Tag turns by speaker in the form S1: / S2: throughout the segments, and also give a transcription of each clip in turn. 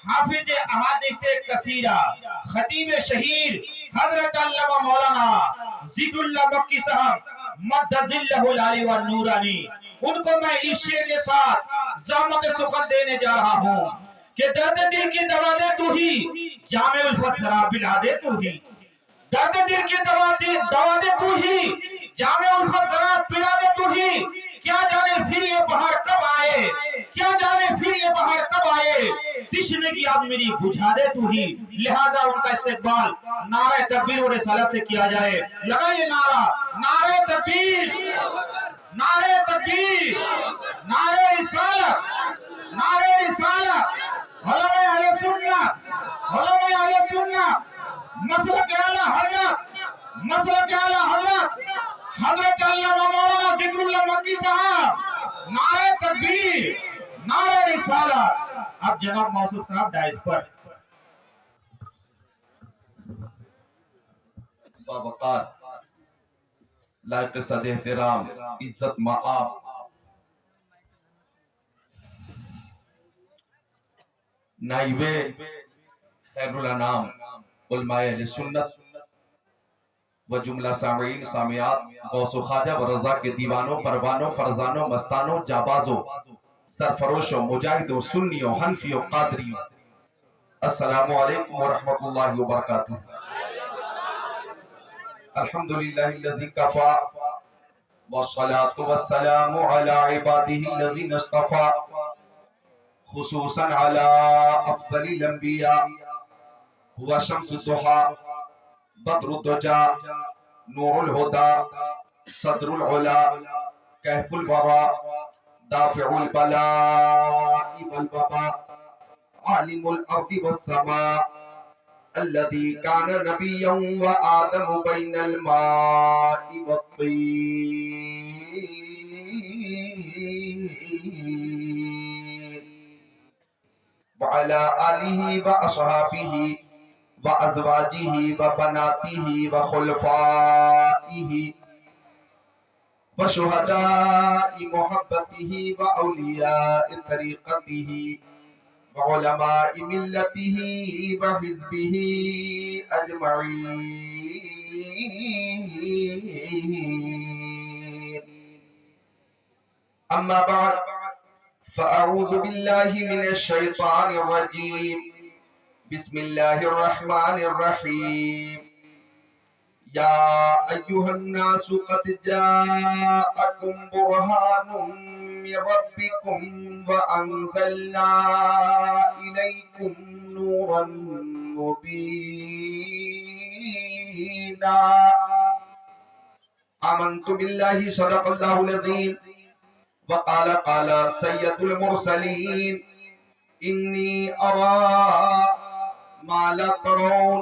S1: حافظ احادیث کثیرہ، خطیب شہیر حضرت علامہ مولانا ذکر اللہ مکی صاحب مد ذلہ العلی والنورانی، ان کو میں اس شعر کے ساتھ زحمت سخن دینے جا رہا ہوں کہ درد دل کی دوا دے تو ہی، جامع الفت ذرا پلا دے تو ہی، درد دل کی دوا دے تو ہی، جامع الفت ذرا پلا دے تو ہی، کیا جانے پھر یہ بہار کب آئے، کیا جانے پھر یہ بہار کب آئے، تشنگی آگ میری بجھا دے تو ہی۔ لہذا ان کا استقبال نعرہ تکبیر و رسالت سے کیا جائے۔ لگائیے نعرہ، نعرہ تکبیر، نعرہ تکبیر، نعرہ رسالت، نعرہ رسالت، علماء اہل سنت، علماء اہل سنت، مسلک اعلی حضرت، مسلک اعلی حضرت حضرت علامہ مولانا ذکر اللہ مکی صاحب، نعرہ تکبیر، نعرہ رسالت۔ اب جناب موصوف صاحب ڈائز پر
S2: باوقار لائق صد احترام عزت مآب نائب خیر الانام علماء اہل سنت و جملہ سامعین سامعات، غوث و خواجہ و رضا کے دیوانوں، پروانوں، فرزانوں، مستانوں، جابازوں، سرفروشوں، مجاہدوں، سنیوں، حنفیوں، قادریوں، السلام علیکم ورحمۃ اللہ وبرکاتہ۔ الحمدللہ الذی کفا والصلاة والسلام علی عباده الذین اصطفى خصوصا علی افضل الانبیاء هو شمس الضحى بدر الدجى نور الهدى صدر العلا کہف الورى دافع البلاء والوباء عالم الارض والسماء الذي كان نبيا وآدم بين الماء والطين وعلى آله وأصحابه وأزواجه وبناته وخلفائه وشهداء محبته وأولياء طريقته وعلماء ملته وحزبه أجمعين. أما بعد فأعوذ بالله من الشيطان الرجيم. بسم الله الرحمن الرحيم. يا أيها الناس قد جاءكم برهان من ربكم وأنزلنا إليكم نورا مبينا. آمنت بالله صدق الله العظيم. وقال قال سيد المرسلين إني أرى ما لا ترون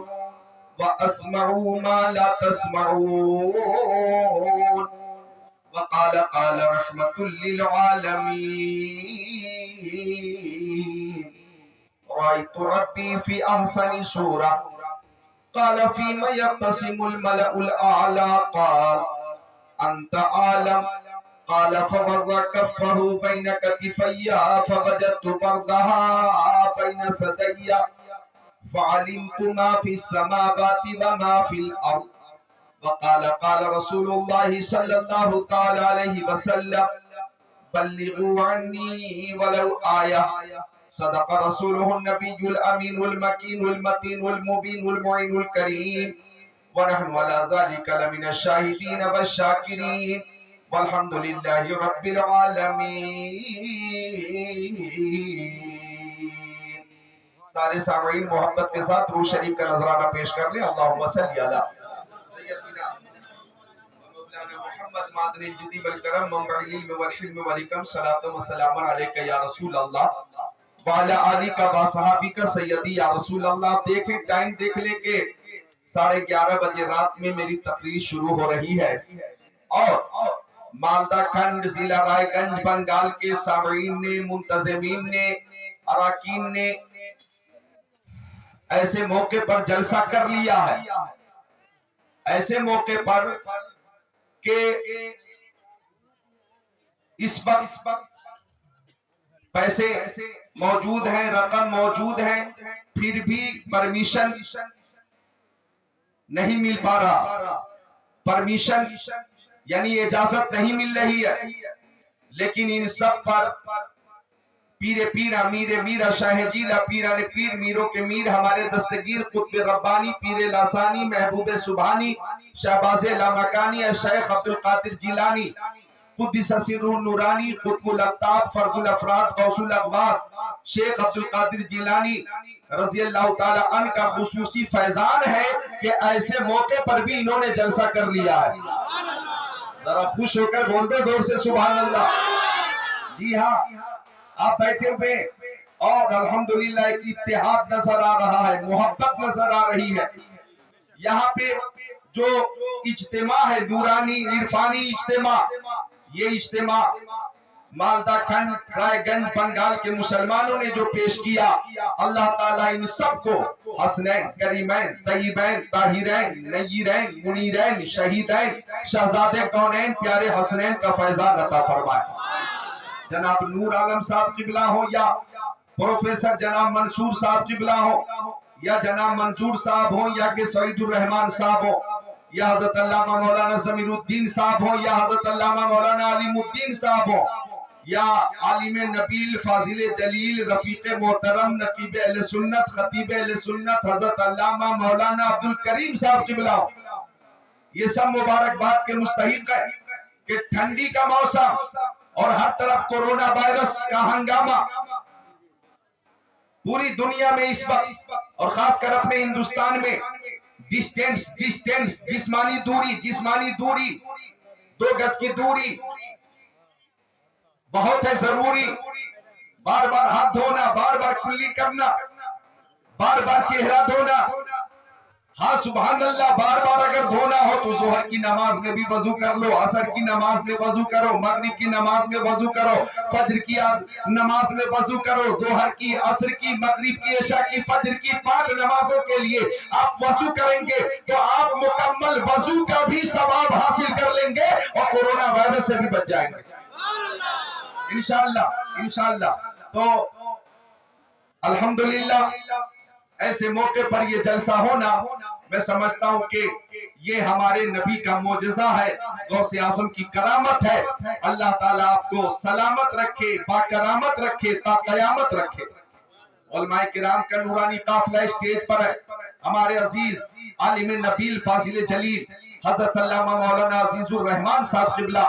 S2: وأسمعوا ما لا تسمعون. وقال قال رحمة للعالمين رأيت ربي في أحسن سورة. قال فيما يقتسم الملأ الأعلى. قال أنت عالم. قال فوضع كفه بين كتفي فوجدت بردها بين ثدي فعلمت ما في السماوات وما في الأرض. وقال قال رسول الله صلى الله تعالى عليه وسلم بلغوا عني ولو آية. صدق رسوله النبي الأمين المكين المتين المبين المعين الكريم. ونحن على ذلك لمن الشاهدين والشاكرين والحمد لله رب العالمين. سارے سامعین محبت کے ساتھ روح شریف کا نذرانہ پیش کر لیں. اللہم صلی علی سیدنا مولانا محمد معدن الجودی والکرم منبع العلم والحلم والحکم. صلاۃ و سلام علیک یا رسول اللہ وعلی آلک و صحابک سیدی یا رسول اللہ. دیکھیں ٹائم دیکھ لیں کہ 11:30 بجے رات میں میری تقریر شروع ہو رہی ہے اور مالدہ کھنڈ ضلع رائے گنج بنگال کے سامعین نے، منتظمین نے، اراکین نے ایسے موقع پر جلسہ کر لیا ہے، ایسے موقع پر کہ اس وقت پیسے موجود ہیں، رقم موجود ہے، پھر بھی پرمیشن نہیں مل پا رہا، پرمیشن یعنی اجازت نہیں مل رہی ہے. لیکن ان سب پر پیر پیرا میر میرا شاہ جیلا پیران پیر میروں کے میر ہمارے دستگیر قطب ربانی پیر لاسانی محبوب سبحانی شہباز لامکانی شیخ عبدالقادر جیلانی قدس سرہ نورانی قطب الاقطاب فرد الافراد غوث الاغواث شیخ عبدالقادر جیلانی رضی اللہ تعالی عنہ کا خصوصی فیضان ہے کہ ایسے موقع پر بھی انہوں نے جلسہ کر لیا ہے. ذرا خوش ہو کر بول دو زور سے سبحان اللہ. جی ہاں، آپ بیٹھے ہوئے اور الحمدللہ ایک اتحاد نظر آ رہا ہے، محبت نظر آ رہی ہے. یہاں پہ جو اجتماع ہے نورانی عرفانی اجتماع، یہ اجتماع مالدہ کھنڈ رائے گنج بنگال کے مسلمانوں نے جو پیش کیا، اللہ تعالیٰ ان سب کو حسنین کریمین طیبین طاہرین نیرین منیرین شہیدین شہزادے کونین پیارے حسنین کا فیضان عطا فرمائے. جناب نور عالم صاحب قبلہ ہو یا پروفیسر جناب منصور صاحب قبلہ ہو یا جناب منصور صاحب ہو یا کہ سعید الرحمن صاحب ہو یا حضرت علامہ مولانا ضمیر الدین صاحب ہو یا حضرت علامہ مولانا علیم الدین صاحب ہو یا عالم نبیل فاضل جلیل رفیق محترم نقیب اہل سنت خطیب اہل سنت حضرت علامہ مولانا عبدالکریم صاحب قبلہ ہو، یہ سب مبارکباد کے مستحق ہے کہ ٹھنڈی کا موسم اور ہر طرف کورونا وائرس کا ہنگامہ پوری دنیا میں اس وقت اور خاص کر اپنے ہندوستان میں ڈسٹینس جسمانی دوری 2 گز کی دوری بہت ہے ضروری. بار بار ہاتھ دھونا، بار بار کلی کرنا، بار بار چہرہ دھونا. ہاں سبحان اللہ، بار بار اگر دھونا ہو تو ظہر کی نماز میں بھی وضو کر لو، عصر کی نماز میں وضو کرو، مغرب کی نماز میں وضو کرو، فجر کی نماز میں وضو کرو، ظہر کی عصر کی مغرب کی عشاء کی فجر کی 5 نمازوں کے لیے آپ وضو کریں گے تو آپ مکمل وضو کا بھی ثواب حاصل کر لیں گے اور کورونا وائرس سے بھی بچ جائیں گے انشاءاللہ. تو الحمدللہ ایسے موقع پر یہ جلسہ ہونا میں سمجھتا ہوں کہ یہ ہمارے نبی کا معجزہ ہے، غوث اعظم کی کرامت ہے. اللہ تعالیٰ آپ کو سلامت رکھے، باکرامت رکھے، تا قیامت رکھے. علماء کرام کا نورانی قافلہ اسٹیج پر ہے. ہمارے عزیز عالم نبیل فاضل جلیل حضرت علامہ مولانا عزیز الرحمان صاحب قبلہ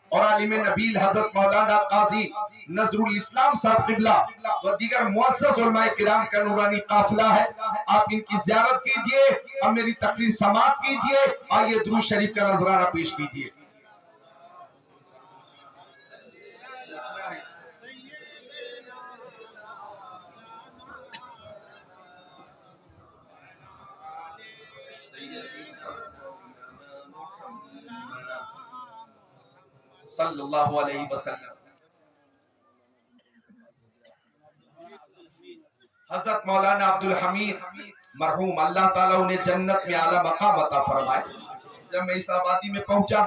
S2: اور عالم نبیل حضرت مولانا قاضی نظر الاسلام صاحب قبلہ اور دیگر معزز علماء کرام کا نورانی قافلہ ہے. آپ ان کی زیارت کیجئے اور میری تقریر سماعت کیجئے. آئیے درود شریف کا نذرانہ پیش کیجئے. صلی اللہ علیہ وسلم. حضرت مولانا عبدالحمید مرحوم اللہ تعالیٰ انہیں جنت میں اعلیٰ مقام عطا فرمائے. جب میں اس آبادی میں پہنچا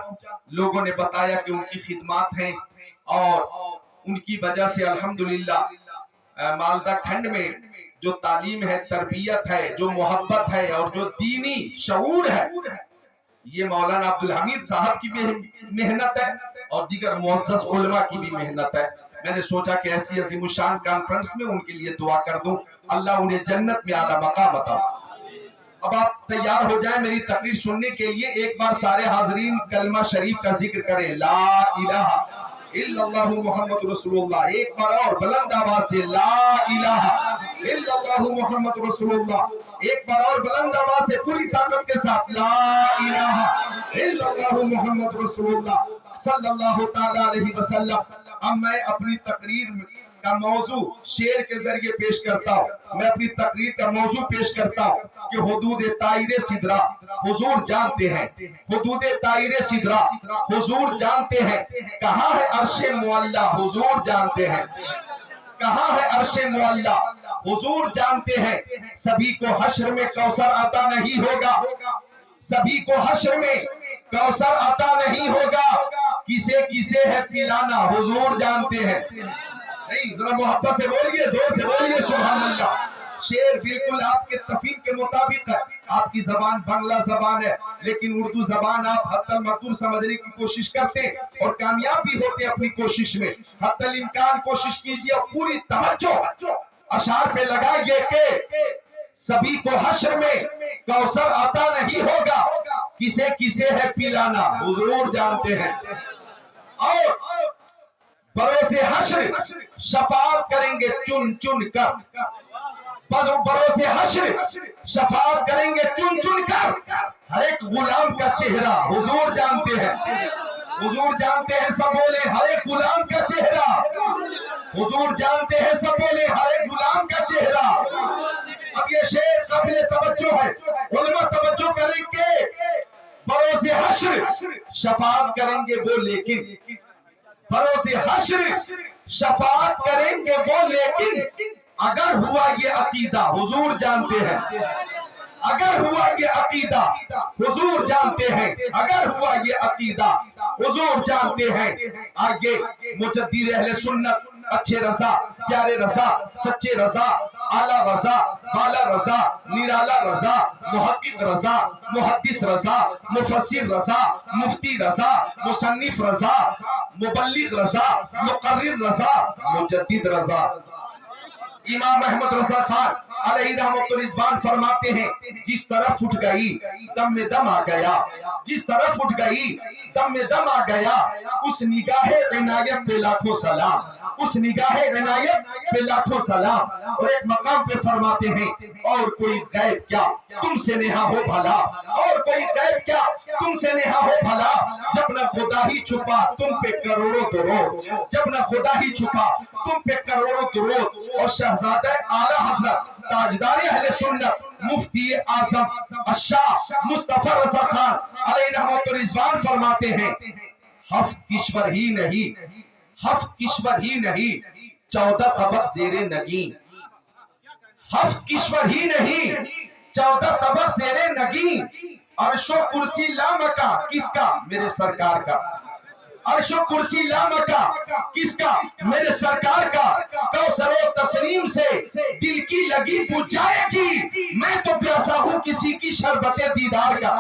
S2: لوگوں نے بتایا کہ ان کی خدمات ہیں اور ان کی وجہ سے الحمدللہ مالدہ کھنڈ میں جو تعلیم ہے، تربیت ہے، جو محبت ہے اور جو دینی شعور ہے، یہ مولانا عبدالحمید صاحب کی بھی محنت ہے اور دیگر معزز علماء کی بھی محنت ہے. میں نے سوچا کہ ایسی عظیم الشان کانفرنس میں ان کے لیے دعا کر دوں، اللہ انہیں جنت میں اعلیٰ مقام عطا. اب آپ تیار ہو جائیں میری تقریر سننے کے لیے. ایک بار سارے حاضرین کلمہ شریف کا ذکر کریں، لا الہ الا اللہ محمد رسول اللہ. ایک بار اور بلند آواز سے لا الہ الا اللہ محمد رسول اللہ. ایک بار اور بلند آواز سے پوری طاقت کے ساتھ لا الہ الا اللہ محمد رسول اللہ صلی اللہ تعالی علیہ وسلم. اب میں اپنی تقریر کا موضوع شعر کے ذریعے پیش کرتا ہوں. میں اپنی تقریر کا موضوع پیش کرتا ہوں کہ حدود طائر سدرہ حضور جانتے ہیں، حدود طائر سدرہ حضور جانتے ہیں. کہاں ہے عرش معلیٰ حضور جانتے ہیں، کہاں ہے عرش معلیٰ حضور جانتے ہیں. سبھی کو حشر میں کوثر عطا نہیں ہوگا، سبھی کو حشر میں کوثر عطا نہیں ہوگا. کسے کسے ہے پلانا حضور جانتے ہیں. نہیں ذرا محبت سے بولیے, زور سے بولیے سبحان اللہ. شعر بالکل آپ کے تفہیم کے مطابق ہے. آپ کی زبان بنگلہ زبان ہے لیکن اردو زبان آپ حتی المقدور سمجھنے کی کوشش کرتے اور کامیاب بھی ہوتے اپنی کوشش میں. حتی الامکان کوشش کیجئے اور پوری توجہ اشعار پہ لگائیے کہ سبھی کو حشر میں کوثر عطا نہیں ہوگا, کسے کسے ہے پلانا حضور جانتے ہیں. اور بروز حشر شفاعت کریں گے چن چن کر, بروز حشر شفاعت کریں گے چن چن کر, ہر ایک غلام کا چہرہ حضور جانتے ہیں. حضور جانتے ہیں سب بولے ہر ایک غلام کا چہرہ, حضور جانتے ہیں سب بولے ہر ایک غلام کا چہرہ. اب یہ شعر قابل توجہ ہے, علماء توجہ کریں کہ بروز حشر شفاعت کریں گے وہ لیکن, بروز حشر شفاعت کریں گے وہ لیکن اگر ہوا یہ عقیدہ حضور جانتے ہیں, اگر ہوا یہ عقیدہ حضور جانتے ہیں, اگر ہوا یہ عقیدہ حضور جانتے ہیں. آئیے مجدد اہل سنت اچھے رضا پیارے رضا سچے رضا اعلیٰ رضا بالا رضا نرالا رضا محقق رضا محدث رضا مفسر رضا مفتی رضا مصنف رضا مبلغ رضا مقرر رضا مجدد رضا امام احمد رضا خان علیہ رحمت الرضوان فرماتے ہیں جس طرف اٹھ گئی دم میں دم آ گیا, جس طرف اٹھ گئی دم میں دم آ گیا, اس نگاہ عنایت پہ لاکھوں سلام, اس نگاہ عنایت پہ لاکھوں سلام. اور ایک مقام پہ فرماتے ہیں اور کوئی غیب کیا تم سے نہا ہو بھلا, اور کوئی غیب کیا تم سے نہا ہو بھلا, جب نہ خدا ہی چھپا تم پہ کروڑوں درود, جب نہ خدا ہی چھپا تم پہ کروڑوں درود. اور شہزادہ اعلیٰ حضرت تاجدار اہل سنت مفتی اعظم الشاہ مصطفی رضا خان علیہ رحمت الرضوان فرماتے ہیں ہفت کشور ہی نہیں, ہفت کشور ہی نہیں 14 طبق زیر نگین, ہفت کشور ہی نہیں 14 طبق زیر نگین. عرش و کرسی لامکا کس کا میرے سرکار کا, عرش و کرسی لامکا کس کا میرے سرکار کا. کوثر و تسنیم سے دل کی لگی بجھ جائے گی, میں تو پیاسا ہوں کسی کی شربت دیدار کا,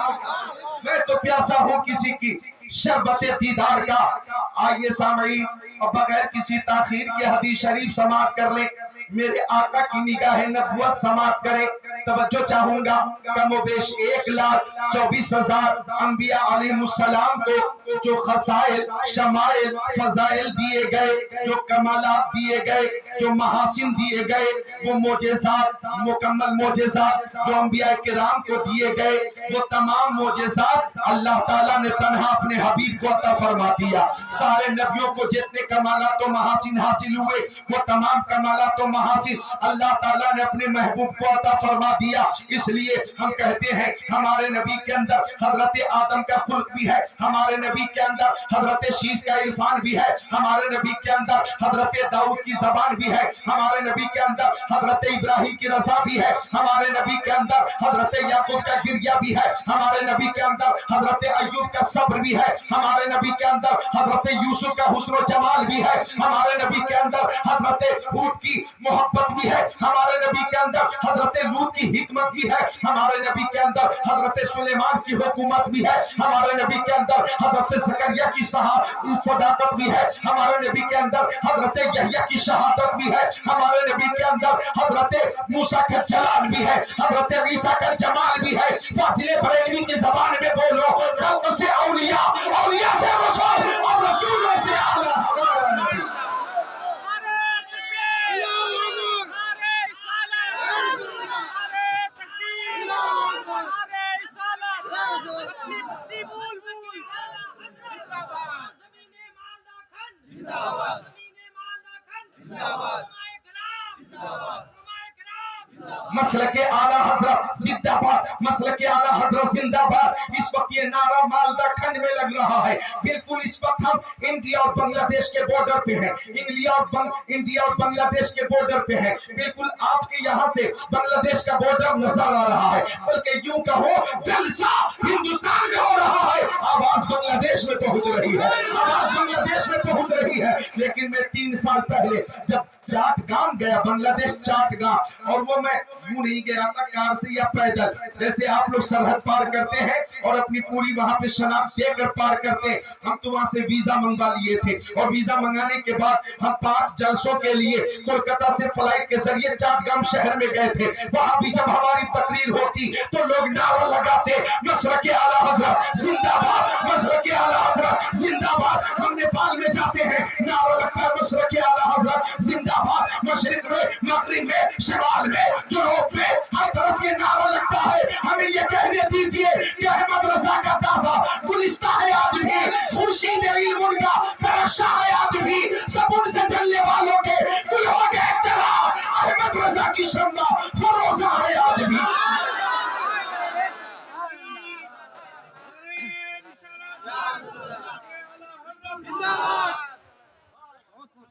S2: میں تو پیاسا ہوں کسی کی شربت دیدار کا. آئیے سامعین اب بغیر کسی تاخیر کے حدیث شریف سماعت کر لیں, میرے آقا کی نگاہ نبوت سماعت کریں. توجہ چاہوں گا کم و بیش 1,24,000 انبیاء علیہ السلام کو جو خصائل شمائل فضائل دیے گئے, جو کمالات دیے گئے, جو محاسن دیے گئے, وہ معجزات مکمل معجزات جو انبیاء کرام کو دیے گئے, وہ تمام معجزات اللہ تعالیٰ نے تنہا اپنے حبیب کو عطا فرما دیا. سارے نبیوں کو جتنے کمالات و محاسن حاصل ہوئے وہ تمام کمالات و محاسن اللہ تعالیٰ نے اپنے محبوب کو عطا فرما دیا. اس لیے ہم کہتے ہیں ہمارے نبی کے اندر حضرت آدم کا خلق بھی ہے, ہمارے نبی کے اندر حضرت شیش کا عرفان بھی ہے, ہمارے نبی کے اندر حضرت داؤد کی زبان بھی ہے, ہمارے نبی کے اندر حضرت ابراہیم کی رضا بھی ہے, ہمارے نبی کے اندر حضرت یعقوب کا گریہ بھی ہے, ہمارے نبی کے اندر حضرت ایوب کا صبر بھی ہے, ہمارے نبی کے اندر حضرت یوسف کا حسن و جمال بھی ہے, ہمارے نبی کے اندر حضرت ہود کی محبت بھی ہے, ہمارے نبی کے اندر حضرت لوط کی حکمت بھی ہے, ہمارے نبی کے اندر حضرت سلیمان کی حکومت بھی ہے, ہمارے نبی کے اندر حضرت زکریا کی صداقت بھی ہے, ہمارے نبی کے اندر حضرت یحییٰ کی شہادت بھی ہے, ہمارے نبی کے اندر حضرت موسیٰ کا جلال بھی ہے, حضرت عیسیٰ کا جمال بھی ہے. فاضل بریلوی کی زبان میں بولو خلق سے اولیاء, اولیاء سے رسول اور رسولوں سے اعلیٰ ہمارا نبی.
S1: مسلک اعلی حضرت زندہ باد، مسلک اعلی حضرت زندہ باد۔ اس وقت یہ نعرہ مالدہ کھنڈ میں لگ رہا ہے، بالکل اس وقت ہم انڈیا اور بنگلہ دیش کے بارڈر پہ ہیں، انڈیا اور بنگلہ دیش کے بارڈر پہ ہیں، بالکل آپ کے یہاں سے بنگلہ دیش کا بارڈر نظر آ رہا ہے، بلکہ یوں کہو جلسہ ہندوستان میں ہو رہا ہے، آواز بنگلہ دیش میں پہنچ رہی ہے، آواز بنگلہ دیش میں پہنچ رہی ہے۔ لیکن میں 3 سال پہلے جب چاٹ گام گیا، بنگلہ دیش چاٹ گام، اور وہ میں یوں نہیں گیا تھا کار سے یا پیدل، جیسے آپ لوگ سرحد پار کرتے ہیں اور اپنی پوری وہاں پہ شناخت دے کر پار کرتے ہیں، ہم تو وہاں سے ویزا منگوا لیے تھے، اور ویزا منگانے کے بعد ہم 5 جلسوں کے لیے کولکتہ سے فلائٹ کے ذریعے چاٹ گام شہر میں گئے تھے۔ وہاں بھی جب ہماری تقریر ہوتی تو لوگ نعرہ لگاتے مسلک اعلی حضرت زندہ باد، مسلک اعلی حضرت زندہ باد۔ ہم نیپال میں جاتے ہیں، نعرہ لگتا ہے مسلک اعلی حضرت زندہ باد، مشرق میں، مغرب میں، شمال میں، جنوب میں، ہر طرف یہ نعرہ لگتا ہے۔ ہمیں یہ کہنے دیجئے کہ احمد رضا کا تازہ گلستہ ہے آج بھی، خورشید علم ان کا ترشا ہے آج بھی، سب ان سے جلنے والوں کے گل ہو گئے چراغ، احمد رضا کی شمع فروزہ ہے آج بھی۔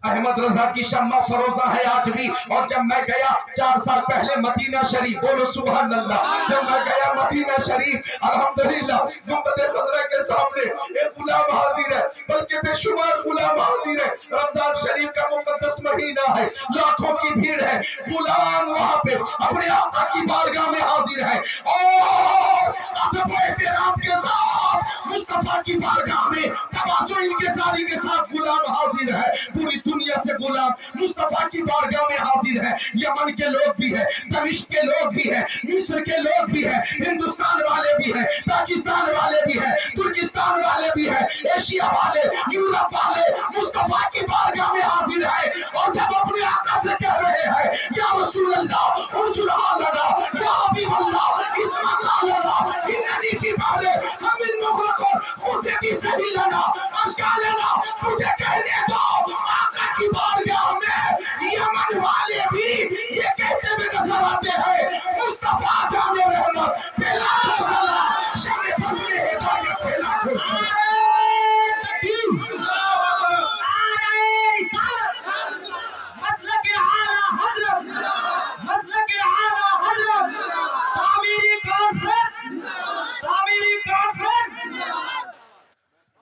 S1: احمد رضا کی شمع فروزہ ہے آج بھی۔ اور جب میں گیا 4 سال پہلے مدینہ شریف، بولو سبحان اللہ، جب میں گیا مدینہ شریف، الحمدللہ گنبد خضرا کے سامنے ایک غلام حاضر ہے، بلکہ بے شمار غلام حاضر ہے، رمضان شریف کا مقدس مہینہ ہے، لاکھوں کی بھیڑ ہے، غلام وہاں پہ اپنے آقا کی بارگاہ میں حاضر ہے، اور ادب و احترام کے ساتھ مصطفیٰ کی بارگاہ میں تواضع انکساری کے ساتھ غلام حاضر ہے۔ پوری دنیا سے غلام مصطفیٰ کی بارگاہ میں حاضر ہے، یمن کے لوگ بھی ہیں، دمشق کے لوگ بھی ہیں، مصر کے لوگ بھی ہیں، ہندوستان والے بھی ہیں، پاکستان والے بھی ہیں، ترکستان والے بھی ہیں، ایشیا والے، یورپ والے مصطفیٰ کی بارگاہ میں حاضر ہیں، اور جب اپنے آقا سے کہہ رہے ہیں یا رسول اللہ انصر حالنا یا حبیب اللہ اسمع قالنا اننی فی بحر ہم مغرق خذتی سبیلنا اشکالنا، مجھے کہنے دو آقا کی بارگاہ میں یمن والے بھی یہ کہتے ہوئے نظر آتے ہیں مصطفیٰ جان رحمت پہ لاکھوں سلام، شمع فضل ہدایت پہ لاکھوں سلام۔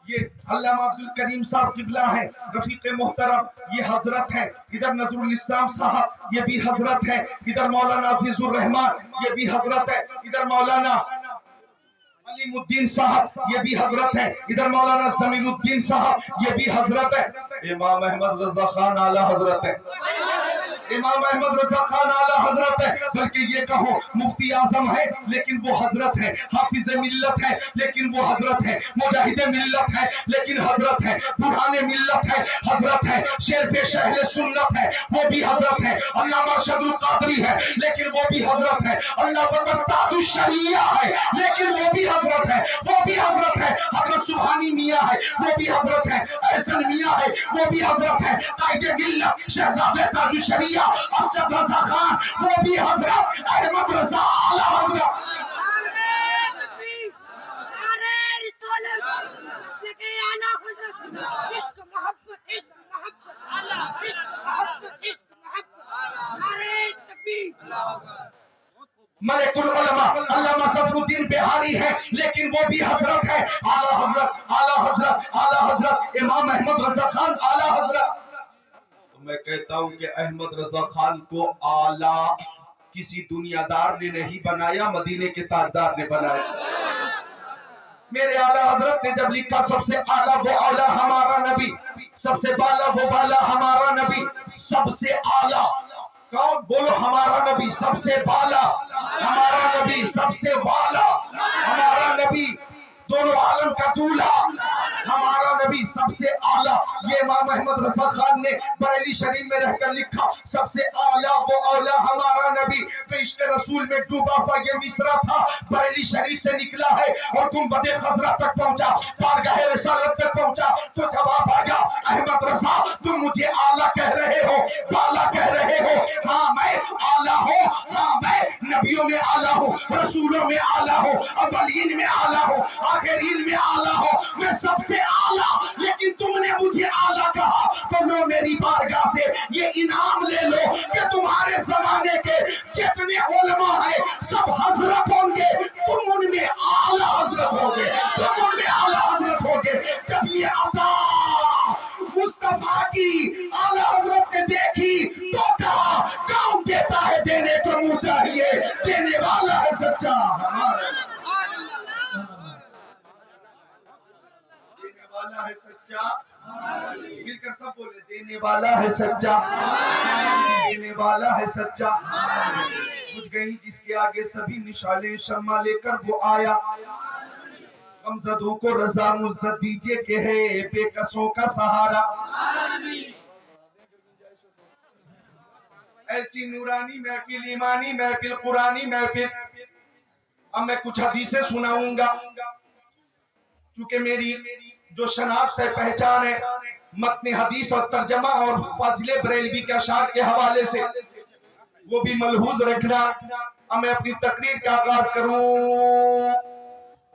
S1: یہ علامہ عبدالکریم صاحب قبلہ ہیں، رفیق محترم، یہ حضرت ہیں، ادھر نظر الاسلام صاحب یہ بھی حضرت ہیں، ادھر مولانا عزیز الرحمان یہ بھی حضرت ہے، ادھر مولانا علیم الدین صاحب یہ بھی حضرت ہیں، ادھر مولانا ضمیر الدین صاحب یہ بھی حضرت ہیں، امام احمد رضا خان اعلی حضرت ہیں، امام احمد رضا خان اعلی حضرت ہے، بلکہ یہ کہو مفتی اعظم ہے لیکن وہ حضرت ہے، حافظ ملت ہے لیکن وہ حضرت ہے، مجاہد ملت ہے لیکن حضرت ہے، برہان ملت ہے حضرت ہے، شیر پیش اہل سنت ہے وہ بھی حضرت ہے، علامہ ارشد القادری ہے لیکن وہ بھی حضرت ہے، اللہ اکبر تاج الشریعہ ہے لیکن وہ بھی حضرت ہے، وہ بھی حضرت ہے، حضرت سبحانی میاں ہے وہ بھی حضرت ہے، احسن میاں ہے وہ بھی حضرت ہے، قائد ملت شہزادہ تاج الشریعہ اسجد رضا خان وہ بھی حضرت، احمد رضا اعلی حضرت۔ ملک العلماء علامہ صفر الدین بہاری ہے لیکن وہ بھی حضرت ہے، اعلی حضرت اعلی حضرت اعلی حضرت، امام احمد رضا خان اعلی حضرت۔ میں کہتا ہوں کہ احمد رضا خان کو اعلی کسی دنیا دار نے نہیں بنایا، مدینے کے تاجدار نے بنایا۔ میرے اعلی حضرت نے جب لکھا سب سے اعلی وہ اعلی ہمارا نبی، سب سے بالا وہ بالا ہمارا نبی، سب سے اعلی کون؟ بولو ہمارا نبی، سب سے بالا ہمارا نبی، سب سے والا ہمارا نبی، دونوں عالم کا دولہا ہمارا نبی، سب سے اعلیٰ۔ یہ امام احمد رضا خان نے بریلی شریف میں رہ کر لکھا، سب سے اعلیٰ وہ اولیٰ ہمارا نبی۔ تو عشق رسول میں ڈوبا ہوا یہ مصرع تھا، بریلی شریف سے نکلا ہے اور گنبد خضرا تک پہنچا، بارگاہ رسالت تک پہنچا تو جواب آیا، احمد رضا تم مجھے اعلیٰ کہہ رہے ہو، بالا کہہ رہے ہو، ہاں میں اعلیٰ ہوں، ہاں
S3: نبیوں میں اعلیٰ ہوں، رسولوں میں اعلیٰ ہوں، اولین میں اعلیٰ ہوں، آخرین میں اعلیٰ ہوں، میں سب سے اعلیٰ، لیکن تم نے مجھے اعلیٰ کہا تو لو میری بارگاہ سے یہ انعام لے لو کہ تمہارے زمانے کے جتنے علماء ہیں سب حضرت ہوں گے، تم ان میں اعلیٰ حضرت ہوگے، تم ان میں اعلیٰ حضرت ہوگے۔ جب یہ عطا مصطفیٰ کی اعلیٰ حضرت نے دیکھی تو کہا کام دیتا ہے دینے کو منہ چاہیے، دینے والا ہے سچا ہمارا، دینے والا ہے سچا، مل کر سب بولے دینے والا ہے سچا، دینے والا ہے سچا۔ کچھ گئی جس کے آگے سبھی مثالیں شمع لے کر وہ آیا، غمزدوں کو رضا مزدد دیجئے کہ ہے بے کسوں کا سہارا۔ ایسی نورانی محفل، ایمانی محفل، قرآنی محفل۔ اب میں کچھ حدیثیں سناؤں گا کیونکہ میری جو شناخت ہے، پہچان ہے متن حدیث اور ترجمہ اور فاضل بریلوی کے اشعار کے حوالے سے، وہ بھی ملحوظ رکھنا۔ اب میں اپنی تقریر کا آغاز کروں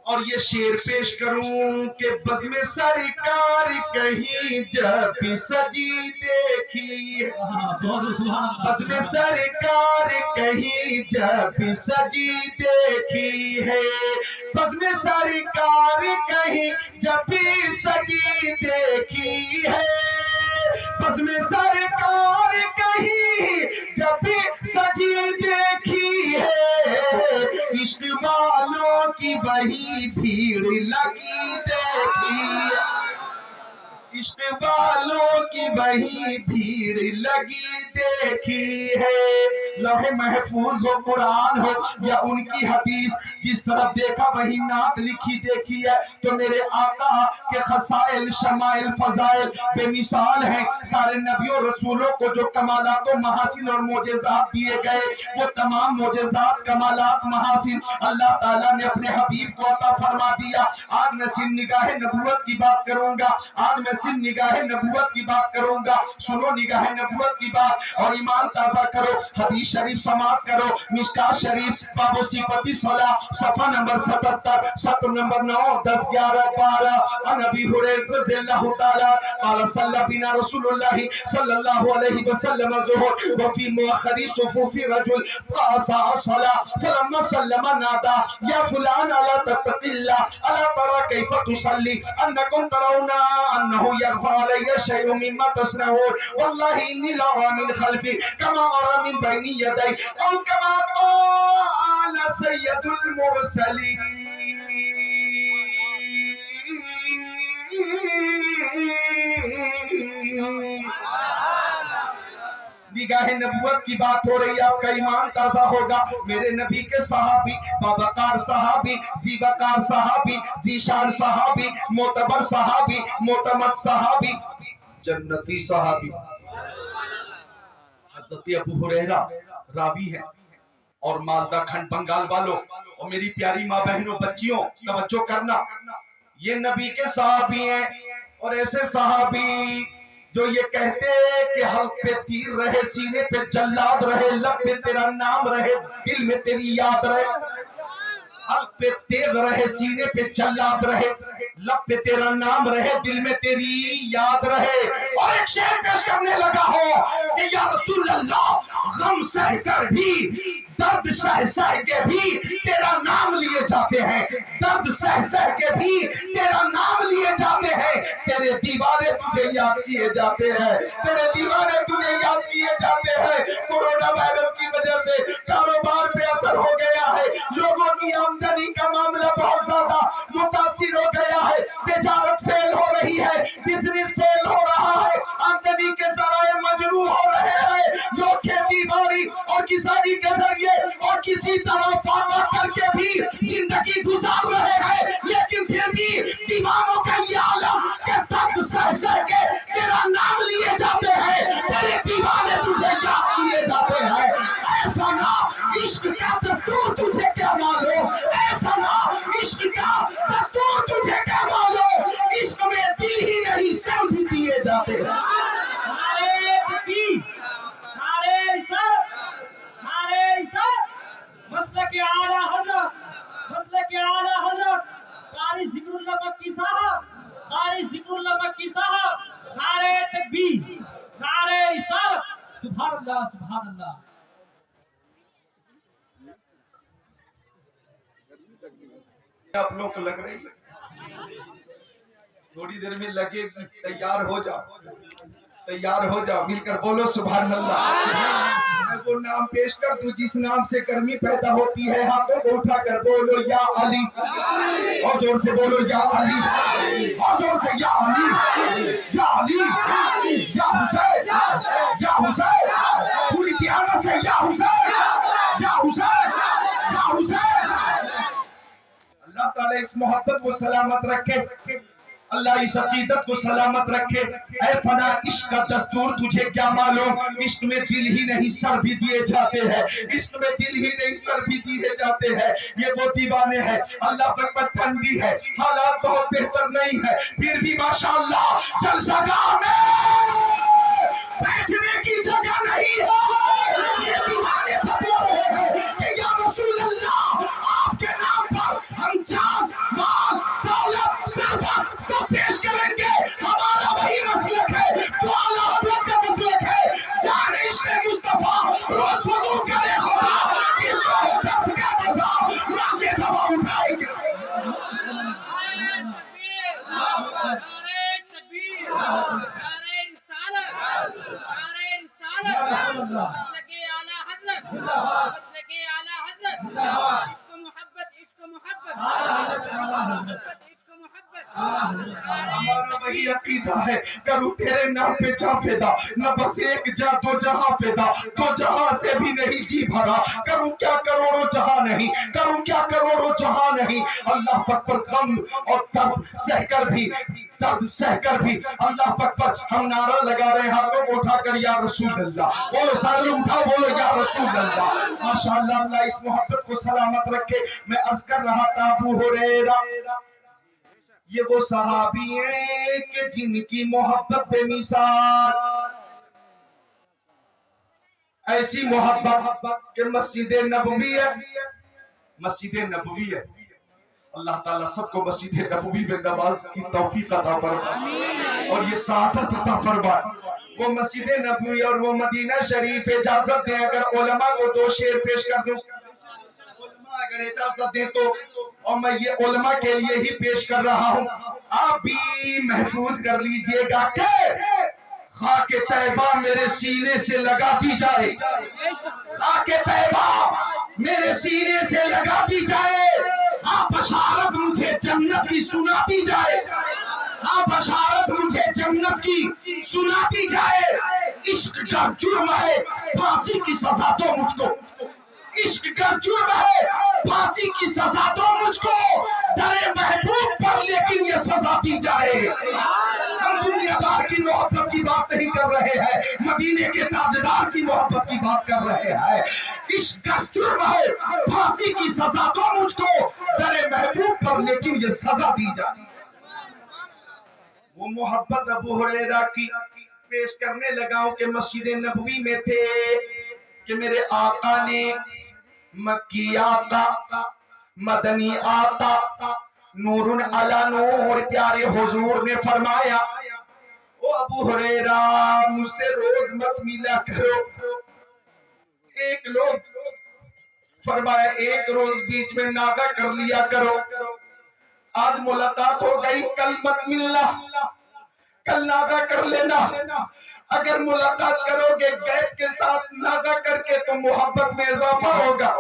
S3: اور یہ شعر پیش کروں کہ بزم سرکار کہیں جب بھی سجی دیکھی، بزم سرکار کہیں جب بھی سجی دیکھی ہے، بزم سرکار کہیں جب بھی سجی دیکھی ہے، بزم سرکار کہیں جب بھی سجی دیکھی ہے، عشق والوں کی وہی بھیڑ لگی دیکھی، عشق والوں کی وہی بھیڑ لگی دیکھی ہے۔ لوح محفوظ ہو قرآن ہو یا ان کی حدیث، جس طرف دیکھا وہی نعت لکھی دیکھی ہے۔ تو میرے آقا کے خصائل، شمائل، فضائل بے مثال ہیں۔ سارے نبیوں رسولوں کو جو کمالات و محاسن اور معجزات دیے گئے، وہ تمام معجزات، کمالات، محاسن اللہ تعالیٰ نے اپنے حبیب کو عطا فرما دیا۔ آج میں صرف نگاہ نبوت کی بات کروں گا، آج میں صرف نگاہ نبوت کی بات کروں گا۔ سنو نگاہ نبوت کی بات اور ایمان تازہ کرو، حدیث شریف سماعت کرو۔ مشکاۃ شریف باب صفت الصلاۃ، صفحہ نمبر 77، سطر نمبر 9، 10، 11، 12۔ عن ابی ہریرہ رضی اللہ تعالی قال صلی بنا رسول اللہ صلی اللہ علیہ وسلم الظہر وفی مؤخر صفوف رجل فاساء الصلاۃ فلما سلم نادى یا فلان الا تتق اللہ الا ترى کیف تصلی انکم ترون انه يخفى علي شيء مما تصنعون والله اني لارى من خلفي كما ارى من بين يدي او كما قال سيد المرسلين۔ نگاہ نبوت کی بات ہو رہی ہے، آپ کا ایمان تازہ ہوگا۔ میرے نبی کے صحابی، بابکار صحابی، زیبکار صحابی، زیشان صحابی، معتبر صحابی، معتمد صحابی، جنتی صحابی حضرت ابو ہریرہ راوی ہے۔ اور مالدہ کھنڈ بنگال والوں اور میری پیاری ماں بہنوں بچیوں توجہ کرنا، یہ نبی کے صحابی ہیں، اور ایسے صحابی جو یہ کہتے کہ حلق پہ تیر رہے، سینے پہ جلاد رہے، لب پہ تیرا نام رہے، دل میں تیری یاد رہے۔ حلق پہ تیغ رہے، سینے پہ جلاد رہے، لب پہ تیرا نام رہے، دل میں تیری یاد رہے۔ اور ایک شعر پیش کرنے لگا ہو کہ یا رسول اللہ، غم سہ کر بھی، درد سہ سہ کے بھی تیرا نام لیے جاتے ہیں، درد سہ سہ کے بھی تیرا نام لیے جاتے ہیں، تیرے دیوانے تجھے یاد کیے جاتے ہیں، تیرے دیوانے تجھے یاد کیے جاتے ہیں۔ کورونا وائرس کی وجہ سے کاروبار پہ اثر ہو گیا ہے، لوگوں کی آمدنی کا معاملہ بہت زیادہ متاثر ہو گیا ہے، تجارت فیل ہو رہی ہے، بزنس فیل ہو رہا ہے، آمدنی کے ذرائع مجروح ہو رہے ہیں، لوگ کھیتی باڑی اور کسانی کے ذریعے اور کسی طرح فاقہ کر کے بھی زندگی گزار رہے ہیں، لیکن پھر بھی دیوانوں کا یہ عالم کہ درد سہ سہ کے تیرا نام لیے جاتے ہیں، تیرے دیوانے تجھے یاد کیے جاتے ہیں۔ اے فنا عشق کا دستور تجھے کیا معلوم، اے فنا عشق کا دستور تجھے کیا معلوم، عشق میں دل ہی نہیں سر بھی دیے جاتے ہیں۔
S4: تکبیر، نعرہ رسالت، سبحان اللہ سبحان اللہ۔
S3: آپ لوگ کو لگ رہی ہے تھوڑی دیر میں لگے گی، تیار ہو جاؤ، تیار ہو جاؤ، مل کر بولو سبحان اللہ۔ میں وہ نام پیش کر دوں جس نام سے گرمی پیدا ہوتی ہے، ہاتھوں کو اٹھا کر بولو یا علی، اور زور سے بولو یا علی، اور زور سے یا علی، یا علی، یا حسین، یا حسین، پوری دیانت سے یا حسین، یا حسین، یا حسین۔ اللہ تعالیٰ اس محبت کو سلامت رکھے، اللہ اس عقیدت کو سلامت رکھے۔ اے فنا عشق کا دستور تجھے کیا معلوم، عشق میں دل ہی نہیں سر بھی دیے جاتے ہیں، عشق میں دل ہی نہیں سر بھی دیے جاتے ہیں۔ یہ وہ دیوانے ہیں، اللہ پر ٹھنڈی ہے، حالات بہت بہتر نہیں ہے، پھر بھی ماشاءاللہ جلسہ گاہ میں بیٹھنے کی جگہ نہیں ہے۔ یہ دیوانے بتا رہے ہیں کہ یا رسول اللہ آپ کے نام پر ہم جان، مال، دولت، سرفت سب پیش کریں گے۔ ہمارا وہی مسلک ہے جو اعلیٰ حضرت کا مسلک ہے، جان عشق مصطفیٰ، روز وضو کرے خدا، جس کو ہو درد کا مزہ، نازے دوا اٹھائیں گے۔ ہمارا وہی عقیدہ ہے، کروں تیرے نام پہ جا فدا، نہ بس ایک جا دو جہاں فدا، دو جہاں سے بھی نہیں جی بھرا، کروں کیا کروڑوں جہاں نہیں، کروں کیا کروڑوں جہاں نہیں۔ اللہ پاک پر غم اور درد سہ کر بھی، درد سہ کر بھی اللہ پاک پر ہم نعرہ لگا رہے ہیں، ہاتھوں کو اٹھا کر یا رسول اللہ بولو، سارے لوگ اٹھا بولو یا رسول اللہ۔ ماشاءاللہ اللہ اس محبت کو سلامت رکھے۔ میں عرض کر رہا تھا ابو ہریرہ یہ وہ صحابی ہیں کہ جن کی محبت بے مثال، ایسی محبت کہ مسجد نبوی ہے، مسجد نبوی ہے۔ اللہ تعالیٰ سب کو مسجد نبوی میں نماز کی توفیق عطا فرمائے اور یہ سعادت عطا فرمائے۔ وہ مسجد نبوی اور وہ مدینہ شریف، اجازت دیں اگر علماء کو دو شعر پیش کر دوں، علماء اگر اجازت دیں تو، اور میں یہ علماء کے لیے ہی پیش کر رہا ہوں، آپ بھی محفوظ کر لیجئے گا کہ خاک طیبہ میرے سینے سے لگاتی جائے، خاک طیبہ میرے سینے سے لگاتی جائے، آپ بشارت مجھے جنت کی سناتی جائے، آپ بشارت مجھے جنت کی سناتی جائے۔ عشق کا جرم ہے پھانسی کی سزا دو مجھ کو، عشق کا جرم ہے پھانسی کی سزا دو مجھ کو، در محبوب پر لیکن یہ سزا دی جائے۔ ہم دنیا دار کی محبت کی بات نہیں کر رہے ہیں، مدینے کے تاجدار کی محبت کی بات کر رہے ہیں۔ عشق کا جرم ہے پھانسی کی سزا دو مجھ کو، در محبوب پر لیکن یہ سزا دی جائے۔ وہ محبت ابو ہریرہ کی پیش کرنے لگا ہوں کہ مسجد نبوی میں تھے کہ میرے آقا نے، مکی آقا، مدنی آقا، نور علی نور، پیارے حضور نے فرمایا او ابو ہریرہ مجھ سے روز مت ملا کرو۔ ایک لوگ فرمایا ایک روز بیچ میں ناغہ کر لیا کرو، آج ملاقات ہو گئی کل مت ملنا، کل ناغہ کر لینا۔ اگر ملاقات کرو گے غیب کے ساتھ ناغہ کر کے تو محبت میں اضافہ ہوگا۔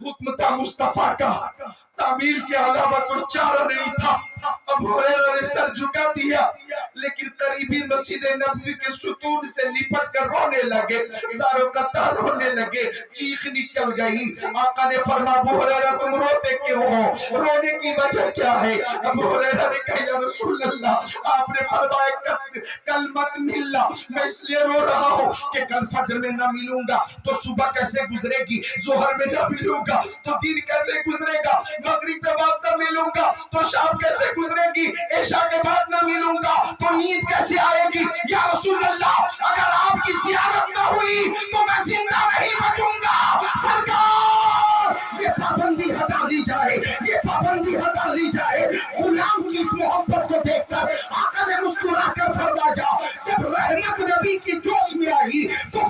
S3: حکم تھا مصطفیٰ کا، تعمیل کے علاوہ کوئی چارہ نہیں تھا۔ ابو ہریرہ نے سر جھکا دیا، لیکن قریبی مسجد نبوی کے ستون سے لپٹ کر رونے لگے، زاروں قطار رونے لگے، چیخ نکل گئی۔ آقا نے فرمایا ابو ہریرہ تم روتے کیوں ہو، رونے کی وجہ کیا ہے؟ ابو ہریرہ نے کہا یا رسول اللہ آپ نے فرمایا کل مت ملنا، میں اس لیے رو رہا ہوں کہ کل فجر میں نہ ملوں گا تو صبح کیسے گزرے گی، ظہر میں نہ ملوں گا تو دن کیسے گزرے گا، مغرب کے بعد نہ ملوں گا تو شام کیسے گزرے گی، عشاء کے بعد نہ ملوں گا تو نیند کیسے آئے گی۔ یا رسول اللہ اگر آپ کی زیارت نہ ہوئی تو میں زندہ نہیں بچوں گا۔ سرکار یہ پابندی ہٹا دی جائے، یہ پابندی ہٹا لی جائے۔ غلام کی اس محبت کو دیکھ کر آقا نے مسکرا کر فرمایا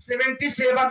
S3: 77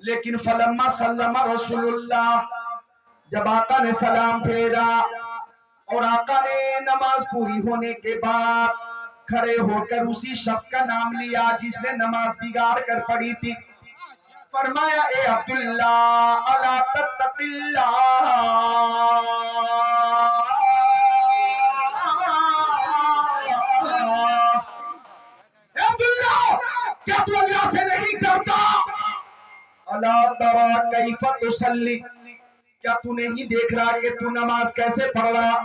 S3: لیکن فلما سلم رسول اللہ، جب آقا نے سلام پھیرا اور آقا نے نماز پوری ہونے کے بعد کھڑے ہو کر اسی شخص کا نام لیا جس نے نماز بگاڑ کر پڑھی تھی، فرمایا اے عبداللہ الا تتق اللہ، اے عبداللہ کیا تو اللہ سے نہیں ڈرتا؟ الا ترى کیف تصلی، کیا تو نہیں دیکھ رہا کہ تو نماز کیسے پڑھ رہا؟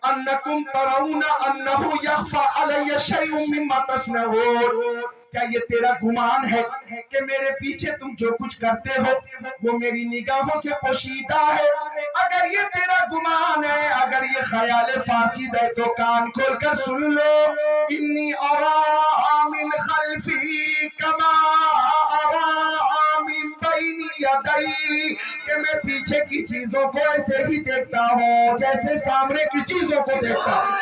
S3: انکم ترون انہ یخفی علی شیء مما تصنعون، کیا یہ تیرا گمان ہے کہ میرے پیچھے تم جو کچھ کرتے ہو وہ میری نگاہوں سے پوشیدہ ہے؟ اگر یہ تیرا گمان ہے، اگر یہ خیال فاسد ہے تو کان کھول کر سن لو، انی ارا من خلفی کما ارا من بین یدی، کہ میں پیچھے کی چیزوں کو ایسے ہی دیکھتا ہوں جیسے سامنے کی چیزوں کو دیکھتا ہوں۔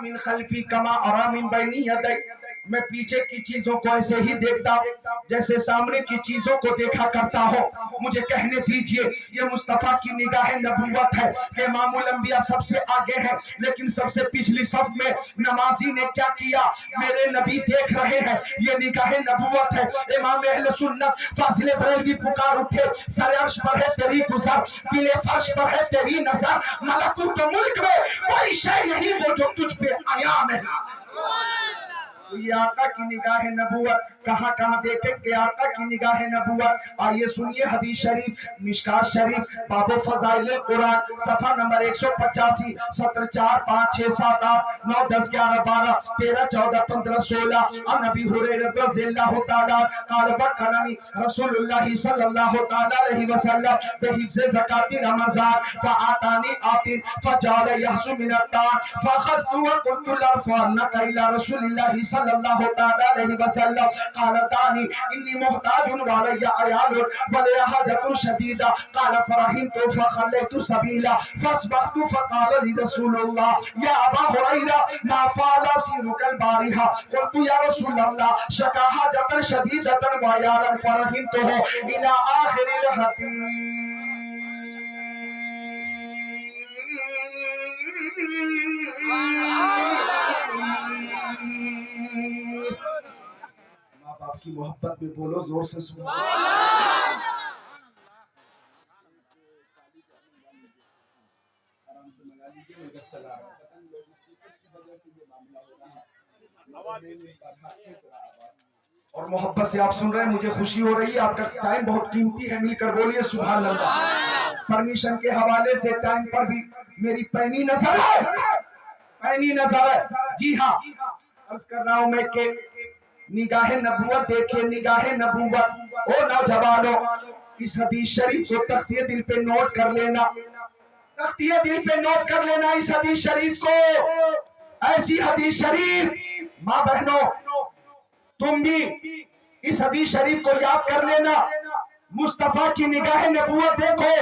S3: من خلفی کما ارا من بین یدی، میں پیچھے کی چیزوں کو ایسے ہی دیکھتا جیسے سامنے کی چیزوں کو دیکھا کرتا ہوں۔ مجھے کہنے دیجئے یہ مصطفیٰ کی نگاہ نبوت ہے کہ امام الانبیاء سب سے آگے ہیں، لیکن سب سے پچھلی صف میں نمازی نے کیا کیا میرے نبی دیکھ رہے ہیں، یہ نگاہ نبوت ہے۔ امام اہل سنت فاضل بریلوی پکار اٹھے، سر عرش پر ہے تیری گزر، دل فرش پر ہے تیری نظر، ملکوت ملک میں کوئی شے نہیں وہ جو تجھ پہ آیا میں۔ یہ آقا کی نگاہ نبوت کہاں کہاں دیکھیں کہ آقا کی نگاہ نبوت۔ آئیے سنیے حدیث شریف مشکات شریف باب فضائل القرآن صفحہ نمبر 185، سطر 4 5 6 7 8 9 10 11 12 13 14 15 16 عن ابی ہریرہ رضی اللہ تعالی قال بکرنی رسول اللہ صلی اللہ تعالی علیہ وسلم بحفظ زکاة رمضان فآتانی آتین فجعل یحس من الطعام فاخذت وقلت لارفعنک الی رسول اللہ صلی اللہ تعالی علیہ وسلم قال دانی انی محتاج وعلی عیال ولی حاجت شدیدہ قال فرحمت فخلیت سبیلا فاصبحت فقال لی رسول اللہ یا ابا ہریرہ ما فعل سیرک البارحہ قلت یا رسول اللہ شکا حاجتا شدیدتا وعیالا فرحمتہ الی آخر الحدیث۔ ماں باپ کی محبت میں بولو زور سے سبحان اللہ۔ اور محبت سے آپ سن رہے ہیں، مجھے خوشی ہو رہی ہے، آپ کا ٹائم بہت قیمتی ہے، مل کر بولیے سبحان اللہ۔ پرمیشن کے حوالے سے ٹائم پر بھی میری پینی نظر ہے، پینی نظر ہے۔ جی ہاں، عرض کر رہا ہوں میں کہ نگاہ نبوت دیکھیں، نگاہ نبوت۔ او نوجوانوں، اس حدیث شریف کو تختیہ دل پہ نوٹ کر لینا، تختیہ دل پہ نوٹ کر لینا اس حدیث شریف کو۔ ایسی حدیث شریف، ماں بہنوں تم بھی اس حدیث شریف کو یاد کر لینا۔ مصطفیٰ کی نگاہ نبوت دیکھو۔